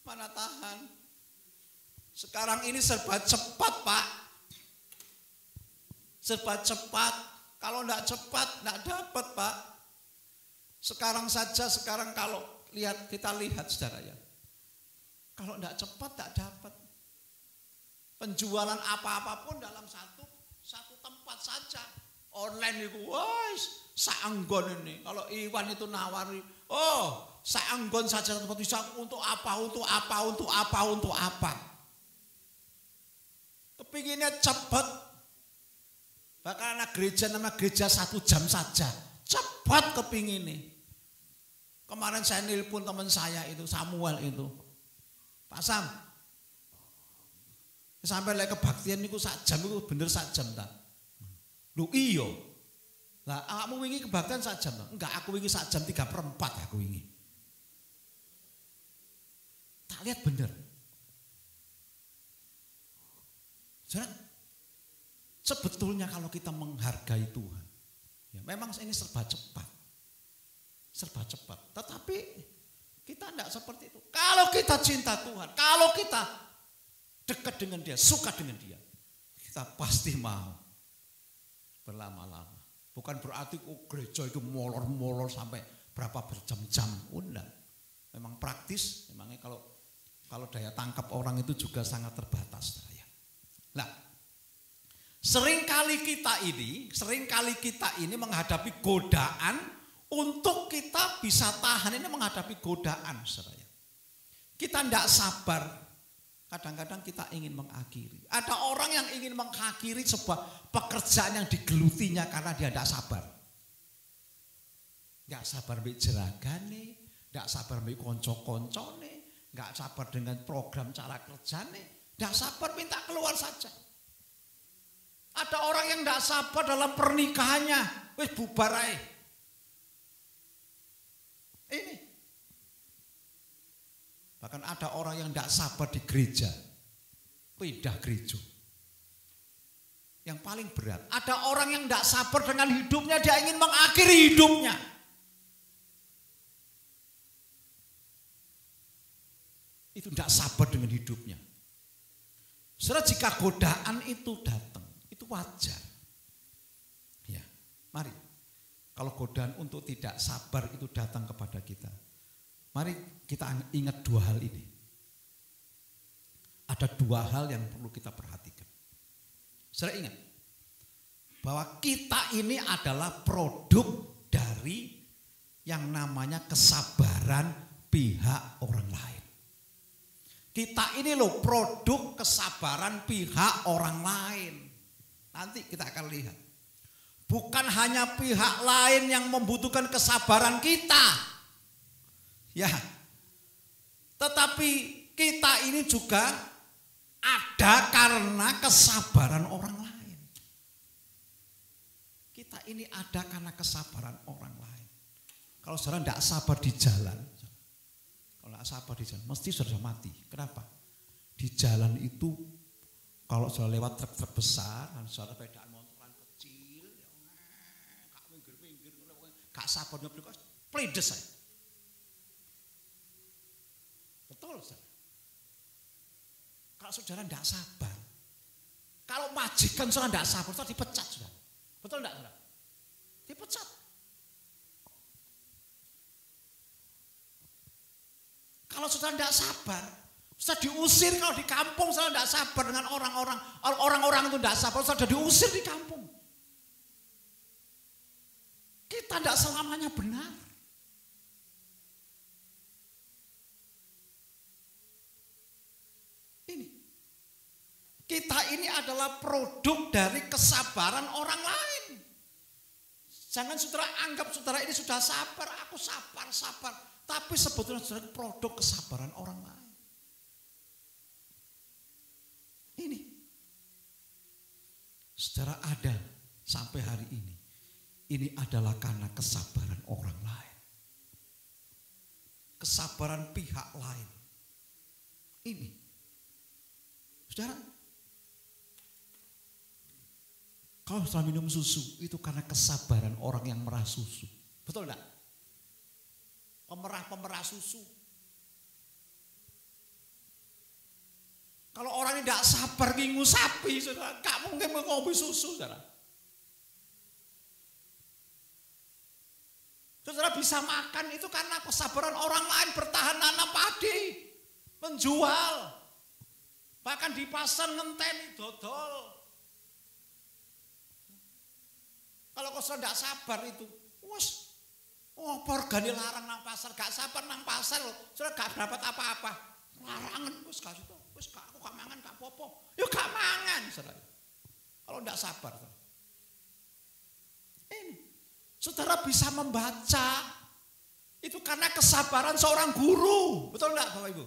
Mana tahan. Sekarang ini serba cepat Pak. Serba cepat, kalau tidak cepat tidak dapat Pak. Sekarang kalau kita lihat saudara ya. Kalau tidak cepat tidak dapat. Penjualan apa-apapun dalam satu tempat saja. Online itu, saanggon ini. Kalau Iwan itu nawari, saanggon saja tempat bisa untuk apa. kepinginnya cepet. Bahkan anak gereja nama gereja 1 jam saja. Cepat kepinginnya. Kemarin saya nelpon teman saya itu, Samuel itu. Pak Sam, sampai lagi kebaktian itu 1 jam itu bener 1 jam tak? Lu iyo. Lah kamu wingi kebaktian 1 jam tak? Enggak, aku wingi 1 jam 3/4 aku wingi. Tak lihat bener. Jadi, sebetulnya kalau kita menghargai Tuhan, ya memang ini serba cepat. Serba cepat. Tetapi kita tidak seperti itu. Kalau kita cinta Tuhan, kalau kita dekat dengan Dia, suka dengan Dia, kita pasti mau berlama-lama. Bukan berarti gereja itu molor-molor sampai berapa berjam-jam. Enggak. Memang praktis, memangnya kalau daya tangkap orang itu juga sangat terbatas. Nah, seringkali kita ini menghadapi godaan untuk kita bisa tahan ini menghadapi godaan, saudara. Kita tidak sabar. Kadang-kadang kita ingin mengakhiri. Ada orang yang ingin mengakhiri sebuah pekerjaan yang digelutinya karena dia tidak sabar. Tidak sabar mbek jeragane, tidak sabar mbek konco-koncone, tidak sabar dengan program cara kerjane, tidak sabar minta keluar saja. Ada orang yang tidak sabar dalam pernikahannya, wis bubar ae. Ini. Bahkan ada orang yang tidak sabar di gereja, pindah gereja. Yang paling berat, ada orang yang tidak sabar dengan hidupnya, dia ingin mengakhiri hidupnya. Itu tidak sabar dengan hidupnya. Saudara, jika godaan itu datang, itu wajar. Ya, mari. Kalau godaan untuk tidak sabar itu datang kepada kita, mari kita ingat 2 hal ini. Ada 2 hal yang perlu kita perhatikan. Saudara ingat bahwa kita ini adalah produk dari yang namanya kesabaran pihak orang lain. Kita ini loh produk kesabaran pihak orang lain. Nanti kita akan lihat. Bukan hanya pihak lain yang membutuhkan kesabaran kita. Ya. Tetapi kita ini juga ada karena kesabaran orang lain. Kita ini ada karena kesabaran orang lain. Kalau saudara tidak sabar di jalan, kalau tidak sabar di jalan, mesti saudara mati. Kenapa? Di jalan itu, kalau saudara lewat truk-truk besar, dan saudara sepedaan motoran kecil, kak minggir-minggir, kak sabar nyoplik, pledes saya. Betul, saudara. Kalau saudara tidak sabar, kalau majikan saudara tidak sabar, saudara dipecat, saudara. Betul tidak, saudara? Dipecat. Kalau saudara tidak sabar, saudara diusir. Kalau di kampung saudara tidak sabar dengan orang-orang itu tidak sabar, saudara diusir di kampung. Kita tidak selamanya benar. Ini. Kita ini adalah produk dari kesabaran orang lain. Jangan saudara anggap saudara ini sudah sabar, aku sabar. Tapi sebetulnya saudara produk kesabaran orang lain. Ini. Saudara ada sampai hari ini. Ini adalah karena kesabaran orang lain. Kesabaran pihak lain. Ini. Saudara, kalau saudara minum susu, itu karena kesabaran orang yang merah susu. Betul enggak? Pemerah susu. Kalau orang ini tidak sabar ngingu sapi, saudara, gak mungkin mengopi susu, saudara. Saudara bisa makan itu karena kesabaran orang lain bertahan nanam padi, menjual, bahkan di pasar ngenteni dodol. Kalau kau sudah tidak sabar itu, wes, regane larang nang pasar, gak sabar nang pasar, sudah gak dapat apa-apa, larangan wes gak itu. Wis aku gak mangan gak apa-apa. Ya gak mangan, saudara. Kalau ndak sabar. Ini saudara bisa membaca itu karena kesabaran seorang guru. Betul enggak Bapak Ibu?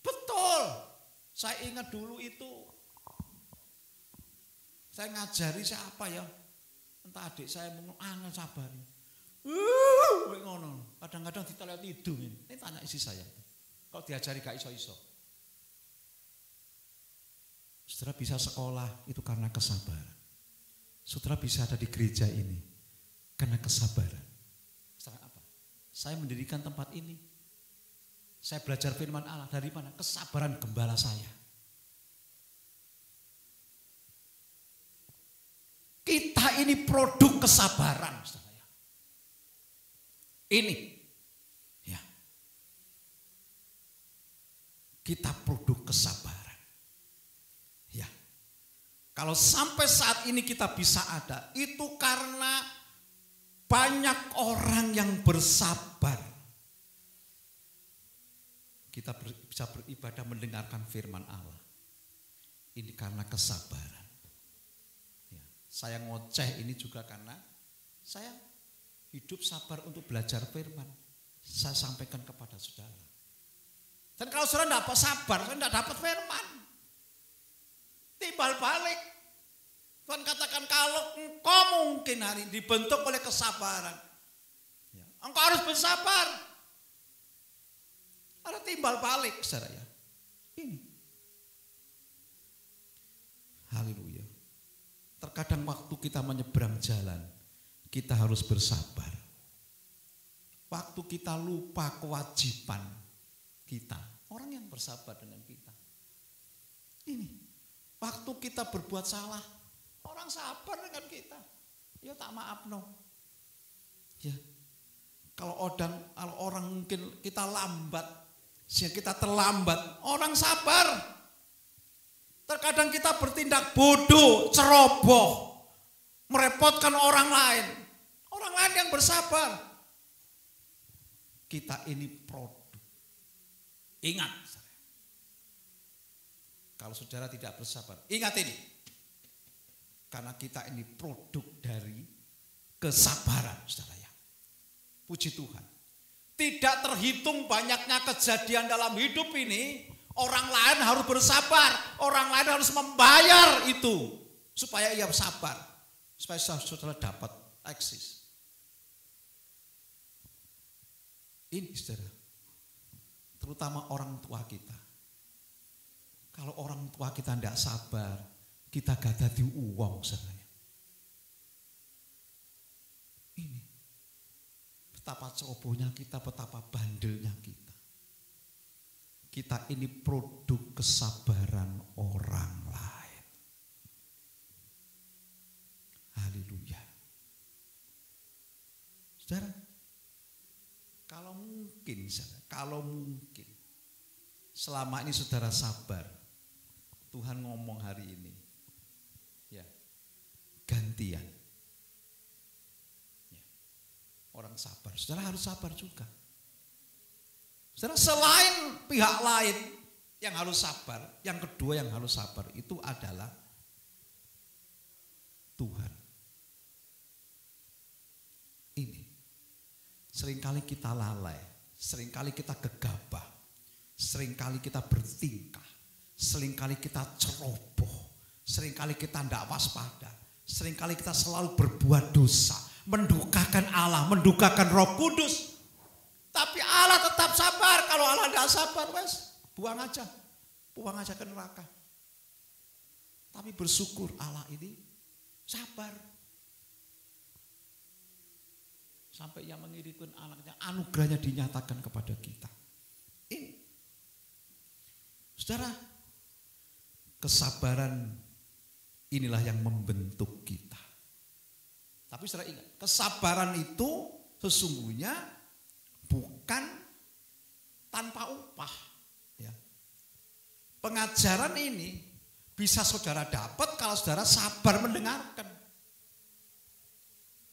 Betul. Saya ingat dulu itu saya ngajari siapa ya? Entah adik saya angel sabar. Ngono. Kadang-kadang ditelet hidung ini. Ini tanya isi saya. Kalau diajari gak iso-iso. Saudara bisa sekolah itu karena kesabaran. Saudara bisa ada di gereja ini karena kesabaran. Saudara apa? Saya mendirikan tempat ini. Saya belajar firman Allah dari mana? Kesabaran gembala saya. Kita ini produk kesabaran, saudara. Ini, ya. Kita produk kesabaran. Kalau sampai saat ini kita bisa ada, itu karena banyak orang yang bersabar. Kita bisa beribadah mendengarkan firman Allah. Ini karena kesabaran. Ya, saya ngoceh ini juga karena saya hidup sabar untuk belajar firman. Saya sampaikan kepada saudara. Dan kalau saudara tidak sabar, saudara tidak dapat firman. Timbal balik. Tuhan katakan kalau engkau mungkin hari ini dibentuk oleh kesabaran. Ya, engkau harus bersabar. Ada timbal balik saudara ya. Ini. Haleluya. Terkadang waktu kita menyeberang jalan, kita harus bersabar. Waktu kita lupa kewajiban kita, orang yang bersabar dengan kita. Ini. Waktu kita berbuat salah, orang sabar dengan kita. Ya tak maaf no. Ya. Kalau orang mungkin kita lambat, sehingga kita terlambat, orang sabar. Terkadang kita bertindak bodoh, ceroboh, merepotkan orang lain. Orang lain yang bersabar. Kita ini produk. Ingat. Kalau saudara tidak bersabar, ingat ini. Karena kita ini produk dari kesabaran, saudara ya. Puji Tuhan. Tidak terhitung banyaknya kejadian dalam hidup ini, orang lain harus bersabar, orang lain harus membayar itu supaya ia sabar, supaya saudara dapat eksis. Ini saudara, terutama orang tua kita. Kalau orang tua kita tidak sabar, kita gak ada di uang saudara. Ini betapa cerobohnya kita, betapa bandelnya kita. Kita ini produk kesabaran orang lain. Haleluya. Saudara, kalau mungkin selama ini saudara sabar, Tuhan ngomong hari ini, ya, gantian. Ya. Orang sabar, saudara harus sabar juga. Saudara, selain pihak lain yang harus sabar, yang kedua yang harus sabar itu adalah Tuhan. Ini, seringkali kita lalai, seringkali kita gegabah, seringkali kita bertingkah, seringkali kita ceroboh, seringkali kita tidak waspada, seringkali kita selalu berbuat dosa, mendukakan Allah, mendukakan Roh Kudus. Tapi Allah tetap sabar. Kalau Allah tidak sabar, wes buang aja ke neraka. Tapi bersyukur Allah ini sabar. Sampai ia mengirimkan anaknya, anugerahnya dinyatakan kepada kita. Ini, saudara, kesabaran inilah yang membentuk kita. Tapi saudara ingat, kesabaran itu sesungguhnya bukan tanpa upah. Ya. Pengajaran ini bisa saudara dapat kalau saudara sabar mendengarkan.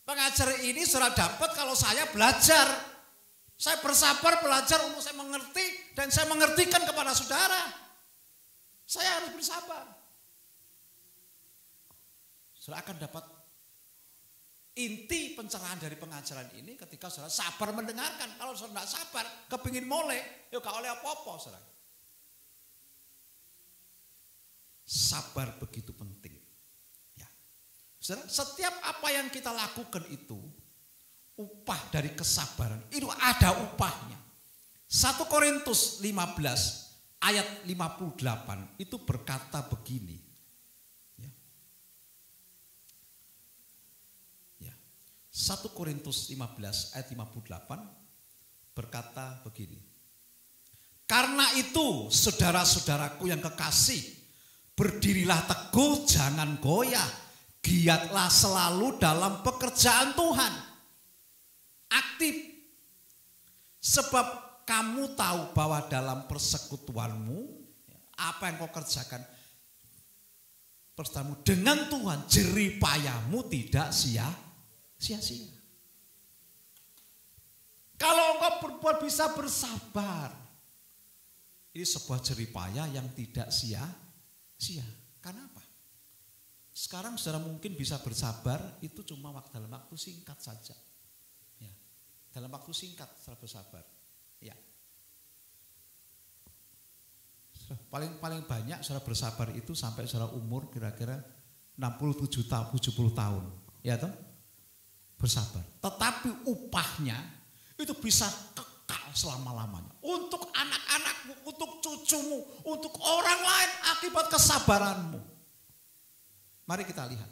Pengajaran ini saudara dapat kalau saya belajar. Saya bersabar belajar untuk saya mengerti dan saya mengertikan kepada saudara. Saya harus bersabar. Saudara akan dapat inti pencerahan dari pengajaran ini ketika saudara sabar mendengarkan. Kalau saudara tidak sabar, kepingin mulai, ya gak oleh apa-apa saudara. Sabar begitu penting. Ya. Saudara, setiap apa yang kita lakukan itu, upah dari kesabaran, itu ada upahnya. 1 Korintus 15 ayat 58 itu berkata begini. 1 Korintus 15 ayat 58 berkata begini. Karena itu saudara-saudaraku yang kekasih, berdirilah teguh, jangan goyah, giatlah selalu dalam pekerjaan Tuhan. Aktif. Sebab kamu tahu bahwa dalam persekutuanmu, apa yang kau kerjakan pertama dengan Tuhan, jerih payahmu tidak sia-sia. Kalau engkau berbuat bisa bersabar, ini sebuah jerih payah yang tidak sia-sia. Karena apa? Sekarang saudara mungkin bisa bersabar itu cuma dalam waktu singkat saja. Ya, dalam waktu singkat saudara bersabar. Ya. Paling banyak saudara bersabar itu sampai saudara umur kira-kira 67 tahun, 70 tahun. Ya toh? Bersabar. Tetapi upahnya itu bisa kekal selama-lamanya. Untuk anak-anakmu, untuk cucumu, untuk orang lain akibat kesabaranmu. Mari kita lihat.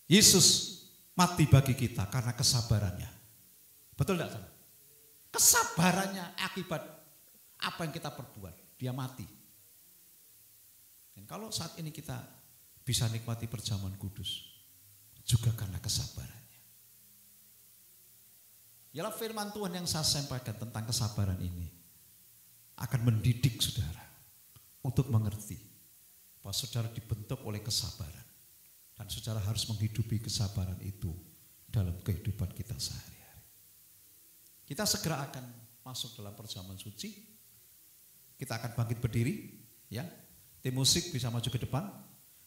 Yesus mati bagi kita karena kesabarannya. Betul tidak? Kesabarannya akibat apa yang kita perbuat. Dia mati. Dan kalau saat ini kita bisa nikmati perjamuan kudus, juga karena kesabarannya. Ialah firman Tuhan yang saya sampaikan tentang kesabaran ini akan mendidik saudara untuk mengerti bahwa saudara dibentuk oleh kesabaran dan saudara harus menghidupi kesabaran itu dalam kehidupan kita sehari-hari. Kita segera akan masuk dalam perjamuan suci. Kita akan bangkit berdiri, ya. Tim musik bisa maju ke depan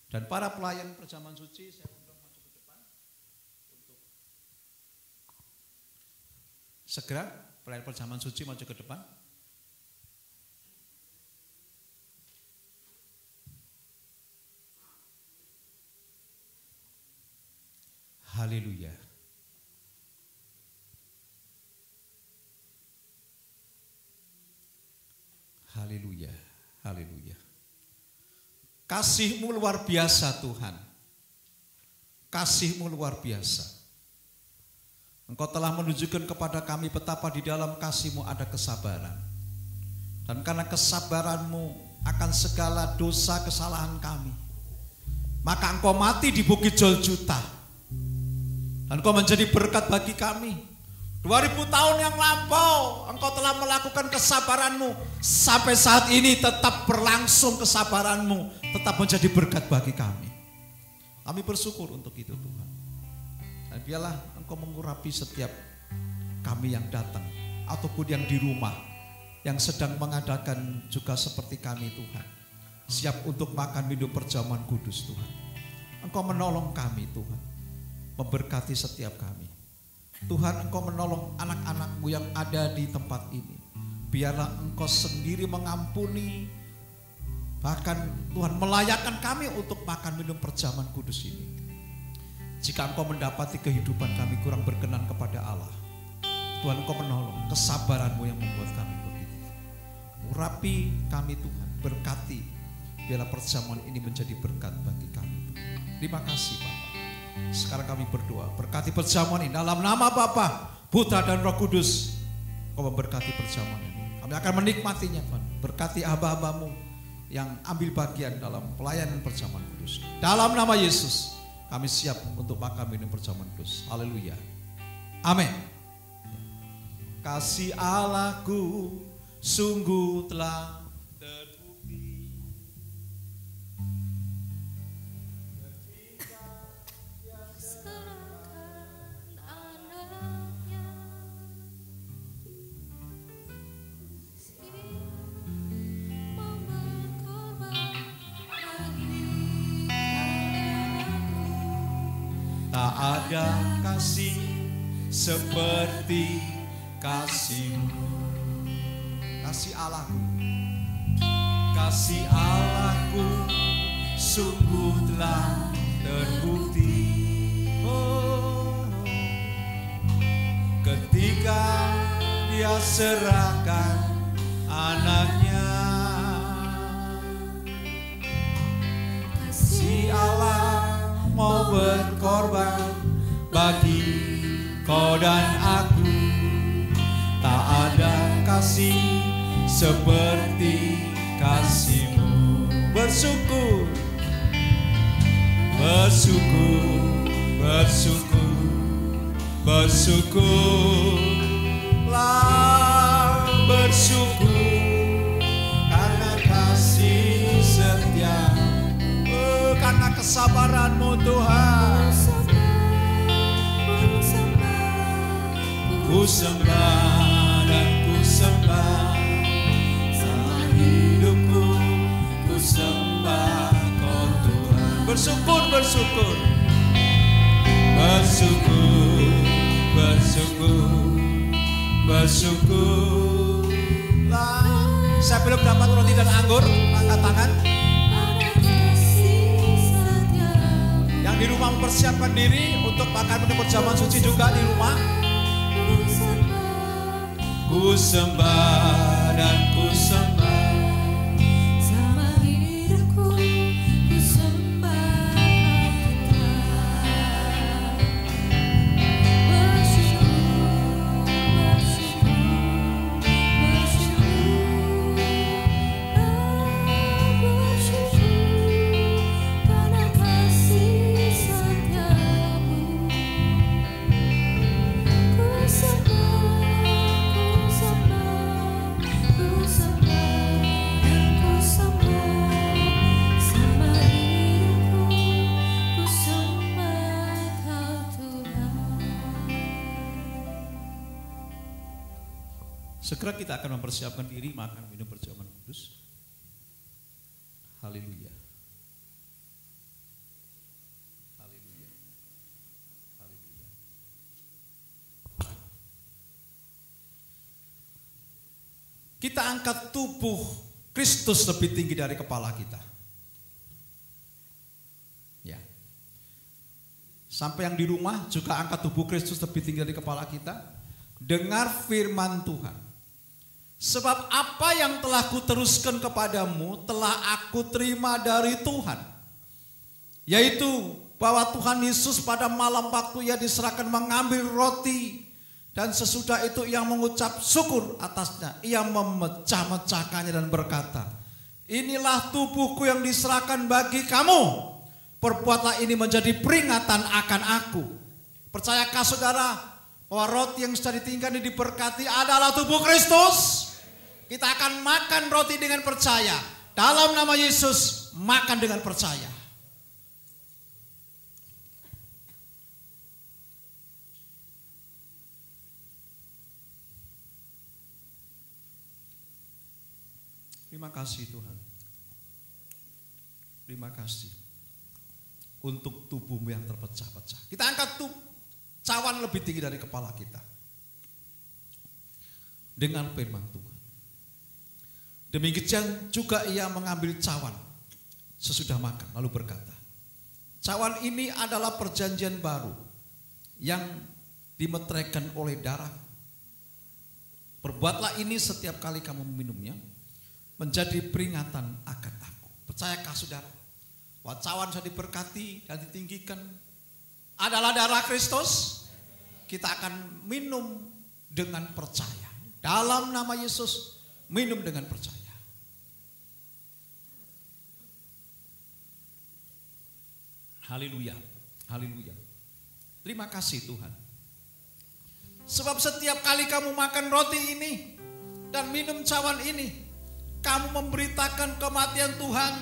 dan para pelayan perjamuan suci saya segera pelayan perjamuan suci maju ke depan. Haleluya. Haleluya. Haleluya. Kasih-Mu luar biasa Tuhan. Kasih-Mu luar biasa. Engkau telah menunjukkan kepada kami betapa di dalam kasih-Mu ada kesabaran. Dan karena kesabaran-Mu akan segala dosa kesalahan kami, maka Engkau mati di Bukit Golgota. Dan Engkau menjadi berkat bagi kami. 2000 tahun yang lampau Engkau telah melakukan kesabaran-Mu. Sampai saat ini tetap berlangsung kesabaran-Mu, tetap menjadi berkat bagi kami. Kami bersyukur untuk itu Tuhan. Dan biarlah Engkau mengurapi setiap kami yang datang ataupun yang di rumah yang sedang mengadakan juga seperti kami Tuhan, siap untuk makan minum perjamuan kudus Tuhan. Engkau menolong kami Tuhan, memberkati setiap kami Tuhan. Engkau menolong anak-anak-Mu yang ada di tempat ini. Biarlah Engkau sendiri mengampuni, bahkan Tuhan melayakkan kami untuk makan minum perjamuan kudus ini. Jika Engkau mendapati kehidupan kami kurang berkenan kepada Allah, Tuhan Engkau menolong, kesabaran-Mu yang membuat kami begitu. Urapi kami Tuhan, berkati, biarlah perjamuan ini menjadi berkat bagi kami. Terima kasih Bapa. Sekarang kami berdoa, berkati perjamuan ini dalam nama Bapa, Putra dan Roh Kudus. Engkau memberkati perjamuan ini. Kami akan menikmatinya Tuhan. Berkati hamba-hamba-Mu yang ambil bagian dalam pelayanan perjamuan kudus. Dalam nama Yesus kami siap untuk makan minum perjamuan kudus. Haleluya. Amin. Kasih Allahku sungguh telah terbukti. Serahkan anaknya, memberikan ada kasih seperti kasih-Mu. Kasih Allahku, kasih Allahku sungguh telah terbukti. Oh, ketika Dia serahkan anaknya, kasih Allah mau berkorban bagi kau dan aku. Tak ada kasih seperti kasih-Mu. Bersyukur, bersyukur, bersyukur, bersyukurlah, bersyukur karena kasih setia, karena kesabaran-Mu Tuhan. Ku sembah dan ku sembah, sama hidupku ku sembah Kau Tuhan. Bersyukur, bersyukur, bersyukur, bersyukur, bersyukurlah. Saya belum dapat roti dan anggur, angkat tangan. Yang di rumah mempersiapkan diri untuk makan menu perjamuan suci juga di rumah. Ku sembah dan ku sembah, sama hidupku ku sembah Tuhan. Bersyukur, bersyukur, bersyukur karena kasih setia-Mu. Ku sembah, segera kita akan mempersiapkan diri makan minum perjamuan kudus. Haleluya. Haleluya. Haleluya. Kita angkat tubuh Kristus lebih tinggi dari kepala kita. Ya. Sampai yang di rumah juga angkat tubuh Kristus lebih tinggi dari kepala kita. Dengar firman Tuhan. Sebab apa yang telah kuteruskan kepadamu telah aku terima dari Tuhan. Yaitu bahwa Tuhan Yesus pada malam waktu Ia diserahkan mengambil roti. Dan sesudah itu Ia mengucap syukur atasnya. Ia memecah-mecahkannya dan berkata, inilah tubuhku yang diserahkan bagi kamu. Perbuatlah ini menjadi peringatan akan aku. Percayakah saudara bahwa roti yang sudah ditinggalkan diberkati adalah tubuh Kristus? Kita akan makan roti dengan percaya. Dalam nama Yesus, makan dengan percaya. Terima kasih Tuhan. Terima kasih untuk tubuh-Mu yang terpecah-pecah. Kita angkat cawan lebih tinggi dari kepala kita. Dengan firman Tuhan. Demikian juga Ia mengambil cawan sesudah makan lalu berkata, cawan ini adalah perjanjian baru yang dimeteraikan oleh darah. Perbuatlah ini setiap kali kamu meminumnya menjadi peringatan akan aku. Percayakah saudara bahwa cawan sudah diberkati dan ditinggikan adalah darah Kristus? Kita akan minum dengan percaya. Dalam nama Yesus, minum dengan percaya. Haleluya, haleluya. Terima kasih Tuhan. Sebab setiap kali kamu makan roti ini dan minum cawan ini, kamu memberitakan kematian Tuhan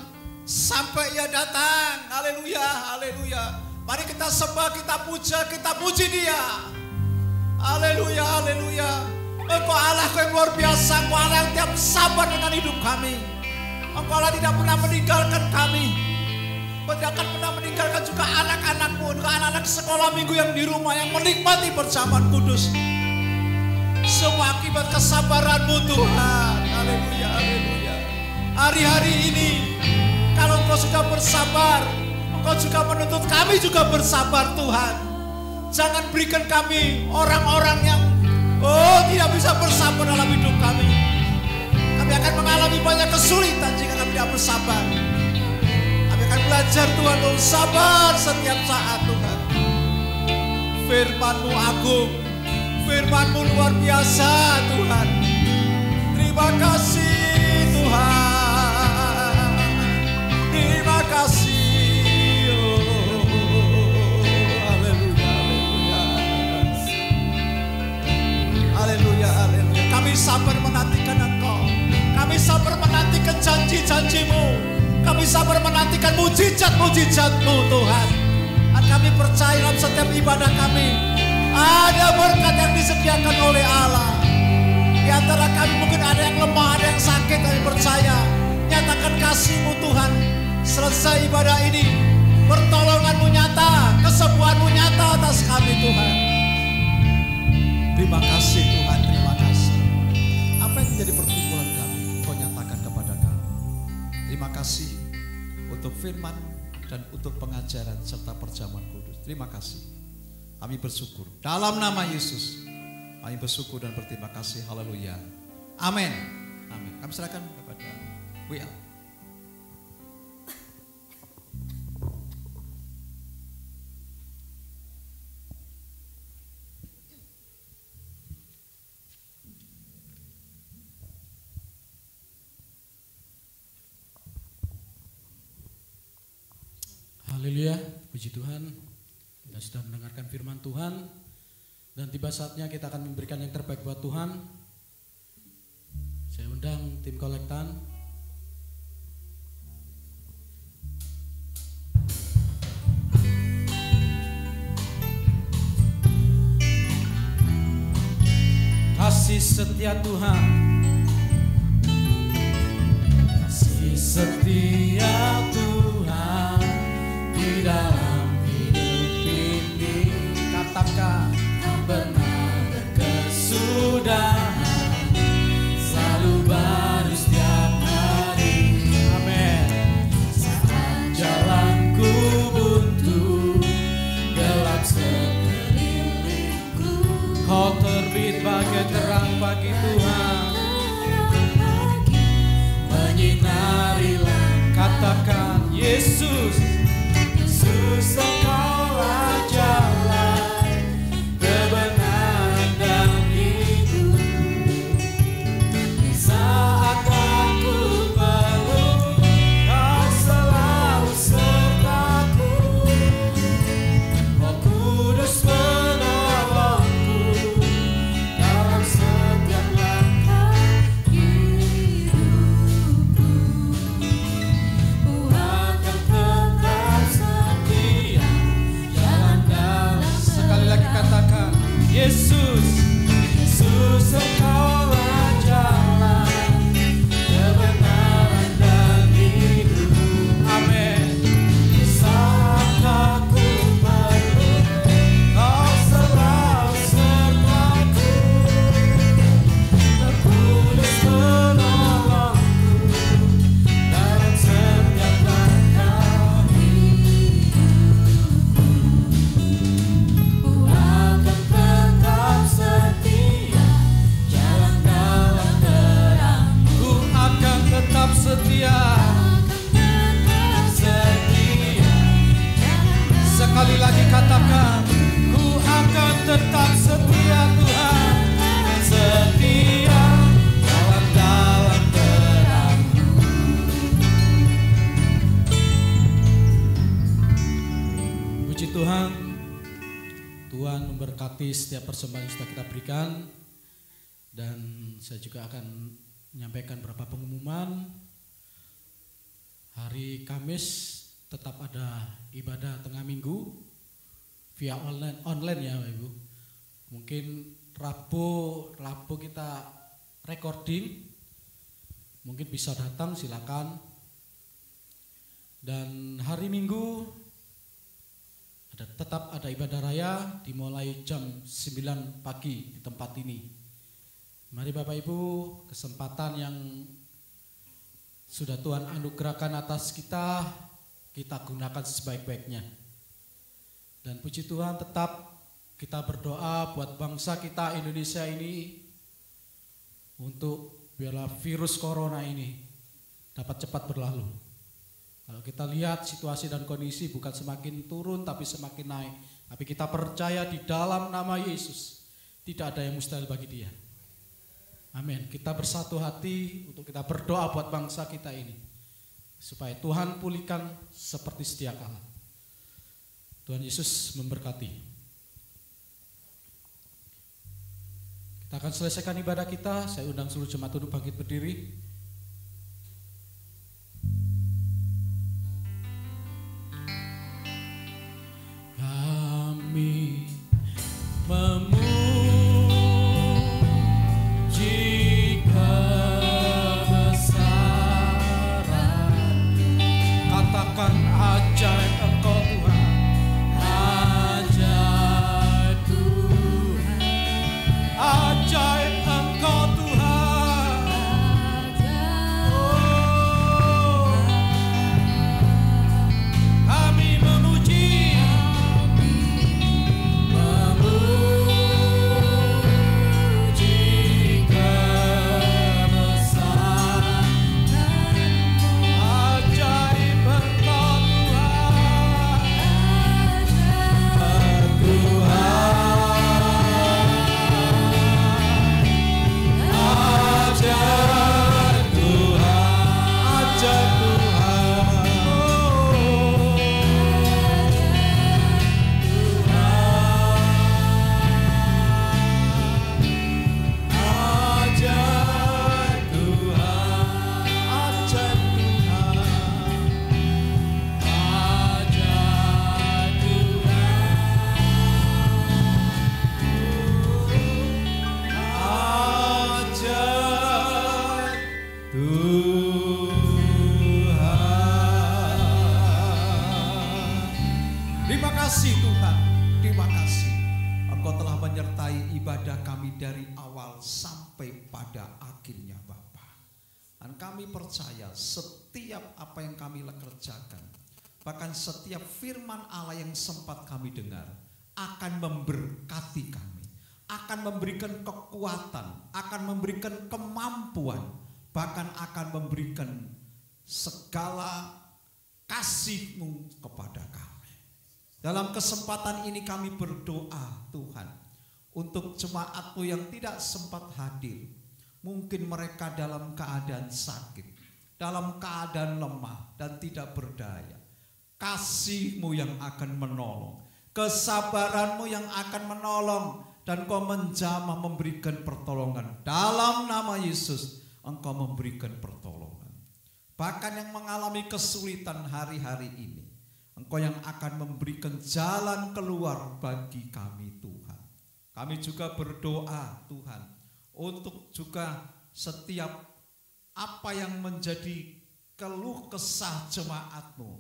sampai Ia datang. Haleluya, haleluya. Mari kita sembah, kita puja, kita puji Dia. Haleluya, haleluya. Engkau Allah yang luar biasa, Engkau Allah yang tiap sabar dengan hidup kami. Engkau Allah tidak pernah meninggalkan kami. Tidak akan pernah meninggalkan juga anak-anakmu, juga anak-anak sekolah minggu yang di rumah yang menikmati perjamuan kudus. Semua akibat kesabaranmu Tuhan. Haleluya, haleluya. Hari-hari ini kalau Engkau sudah bersabar, Engkau juga menuntut kami juga bersabar Tuhan. Jangan berikan kami orang-orang yang tidak bisa bersabar dalam hidup kami. Kami akan mengalami banyak kesulitan jika kami tidak bersabar. Kami akan belajar Tuhan untuk sabar setiap saat Tuhan. Firman-Mu agung, Firman-Mu luar biasa Tuhan. Terima kasih Tuhan. Terima kasih. Haleluya, haleluya. Haleluya, haleluya. Kami sabar menantikan Engkau. Kami sabar menantikan janji-janji-Mu. Kami sabar menantikan mujizat-mujizat-Mu Tuhan. Dan kami percaya dalam setiap ibadah kami ada berkat yang disediakan oleh Allah. Di antara kami mungkin ada yang lemah, ada yang sakit, kami percaya. Nyatakan kasih-Mu Tuhan. Selesai ibadah ini, pertolongan-Mu nyata, kesembuhan-Mu nyata atas kami Tuhan. Terima kasih Tuhan, terima kasih. Apa yang menjadi perkumpulan kami, Kau nyatakan kepada kami. Terima kasih untuk firman dan untuk pengajaran serta perjamuan kudus. Terima kasih. Kami bersyukur. Dalam nama Yesus, kami bersyukur dan berterima kasih. Haleluya. Amin. Amin. Kami serahkan kepada WL. Haleluya, puji Tuhan. Kita sudah mendengarkan firman Tuhan dan tiba saatnya kita akan memberikan yang terbaik buat Tuhan. Saya undang tim kolektan. Kasih setia Tuhan, kasih setia Tuhan di dalam hidup ini. Katakan benar berkesudahan, selalu baru setiap hari. Amin. Saat jalanku buntu, gelap sekelilingku, Kau terbit bagai terang pagi Tuhan, menyinari langkah. Katakan Yesus, Yesus Engkaulah jalan, kebenaran dan hidup. Saat aku perlu, Kau selalu sertaku. Roh Kudus menolongku dalam setiap langkah hidupku. Akan tetap setia jalan dalam. Sekali lagi katakan Yesus, Yesus Engkaulah jalan, kebenaran dan hidup. Amin. Saat aku perlu, Kau selalu sertaku. Roh Kudus menolongku dalam setiap langkah hidupku. Akan tetap setia jalan dalam terang-Mu. Akan tetap setia, setia. Sekali lagi katakan, ku akan tetap setia Tuhan, setia jalan dalam terang-Mu. Puji Tuhan, Tuhan memberkati setiap persembahan yang sudah kita berikan. Dan saya juga akan menyampaikan beberapa pengumuman. Hari Kamis tetap ada ibadah tengah minggu via online ya Bapak Ibu. Mungkin Rabu kita recording, mungkin bisa datang silakan. Dan hari Minggu tetap ada ibadah raya dimulai jam 9 pagi di tempat ini. Mari Bapak Ibu, kesempatan yang sudah Tuhan anugerahkan atas kita gunakan sebaik-baiknya. Dan puji Tuhan, tetap kita berdoa buat bangsa kita Indonesia ini, untuk biarlah virus corona ini dapat cepat berlalu. Kalau kita lihat situasi dan kondisi bukan semakin turun tapi semakin naik. Tapi kita percaya di dalam nama Yesus tidak ada yang mustahil bagi Dia. Amin. Kita bersatu hati untuk kita berdoa buat bangsa kita ini, supaya Tuhan pulihkan seperti sedia kala. Tuhan Yesus memberkati. Kita akan selesaikan ibadah kita. Saya undang seluruh jemaat untuk bangkit berdiri. Kami memuji kebesaran, katakan ajaib Engkau Tuhan. Ajaib Engkau Tuhan. Oh, kami memuji kebesaran. Ajaib Engkau Tuhan. Terima kasih Tuhan, terima kasih. Engkau telah menyertai ibadah kami dari awal sampai pada akhirnya Bapa. Dan kami percaya setiap apa yang kami kerjakan, bahkan setiap firman Allah yang sempat kami dengar, akan memberkati kami, akan memberikan kekuatan, akan memberikan kemampuan, bahkan akan memberikan segala kasih-Mu kepada kami. Dalam kesempatan ini kami berdoa Tuhan, untuk jemaat-Mu yang tidak sempat hadir. Mungkin mereka dalam keadaan sakit, dalam keadaan lemah dan tidak berdaya. Kasih-Mu yang akan menolong, kesabaran-Mu yang akan menolong, dan Kau menjamah memberikan pertolongan. Dalam nama Yesus Engkau memberikan pertolongan. Bahkan yang mengalami kesulitan hari-hari ini, Engkau yang akan memberikan jalan keluar bagi kami Tuhan. Kami juga berdoa Tuhan, untuk juga setiap apa yang menjadi keluh kesah jemaat-Mu,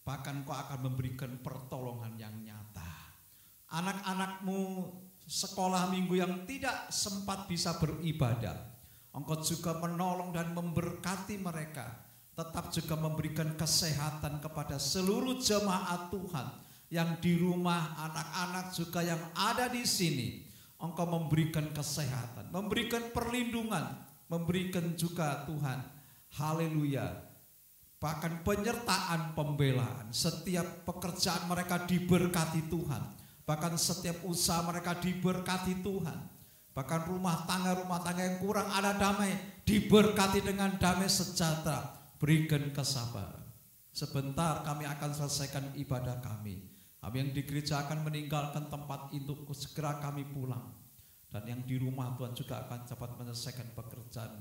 bahkan Kau akan memberikan pertolongan yang nyata. Anak-anak-Mu sekolah minggu yang tidak sempat bisa beribadah, Engkau juga menolong dan memberkati mereka. Tetap juga memberikan kesehatan kepada seluruh jemaat Tuhan yang di rumah, anak-anak juga yang ada di sini. Engkau memberikan kesehatan, memberikan perlindungan, memberikan juga Tuhan, haleluya, bahkan penyertaan pembelaan. Setiap pekerjaan mereka diberkati Tuhan, bahkan setiap usaha mereka diberkati Tuhan. Bahkan rumah tangga yang kurang ada damai, diberkati dengan damai sejahtera. Berikan kesabaran. Sebentar kami akan selesaikan ibadah kami. Kami yang di gereja akan meninggalkan tempat untuk segera kami pulang. Dan yang di rumah Tuhan juga akan cepat menyelesaikan pekerjaan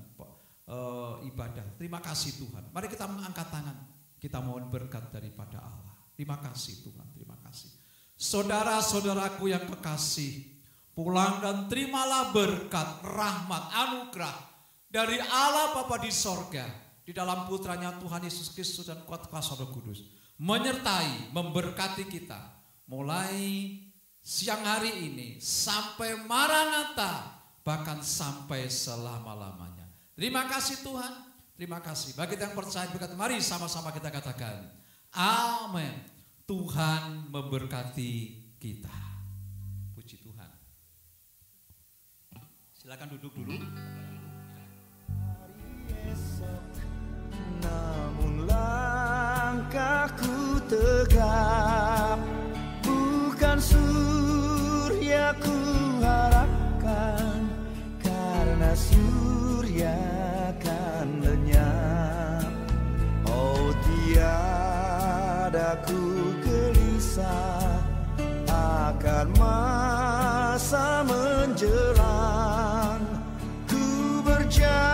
ibadah. Terima kasih Tuhan. Mari kita mengangkat tangan. Kita mohon berkat daripada Allah. Terima kasih Tuhan, terima kasih. Saudara-saudaraku yang kekasih, pulang dan terimalah berkat, rahmat, anugerah dari Allah Bapa di sorga, di dalam putranya Tuhan Yesus Kristus dan kuat kuasa Roh Kudus menyertai, memberkati kita mulai siang hari ini sampai Maranatha, bahkan sampai selama-lamanya. Terima kasih Tuhan, terima kasih. Bagi yang percaya berkat, mari sama-sama kita katakan amin. Tuhan memberkati kita. Puji Tuhan. Silakan duduk dulu. Namun langkahku tegap, bukan surya ku harapkan, karena surya kan lenyap. Oh tiada ku gelisah akan masa menjelang, ku berjalan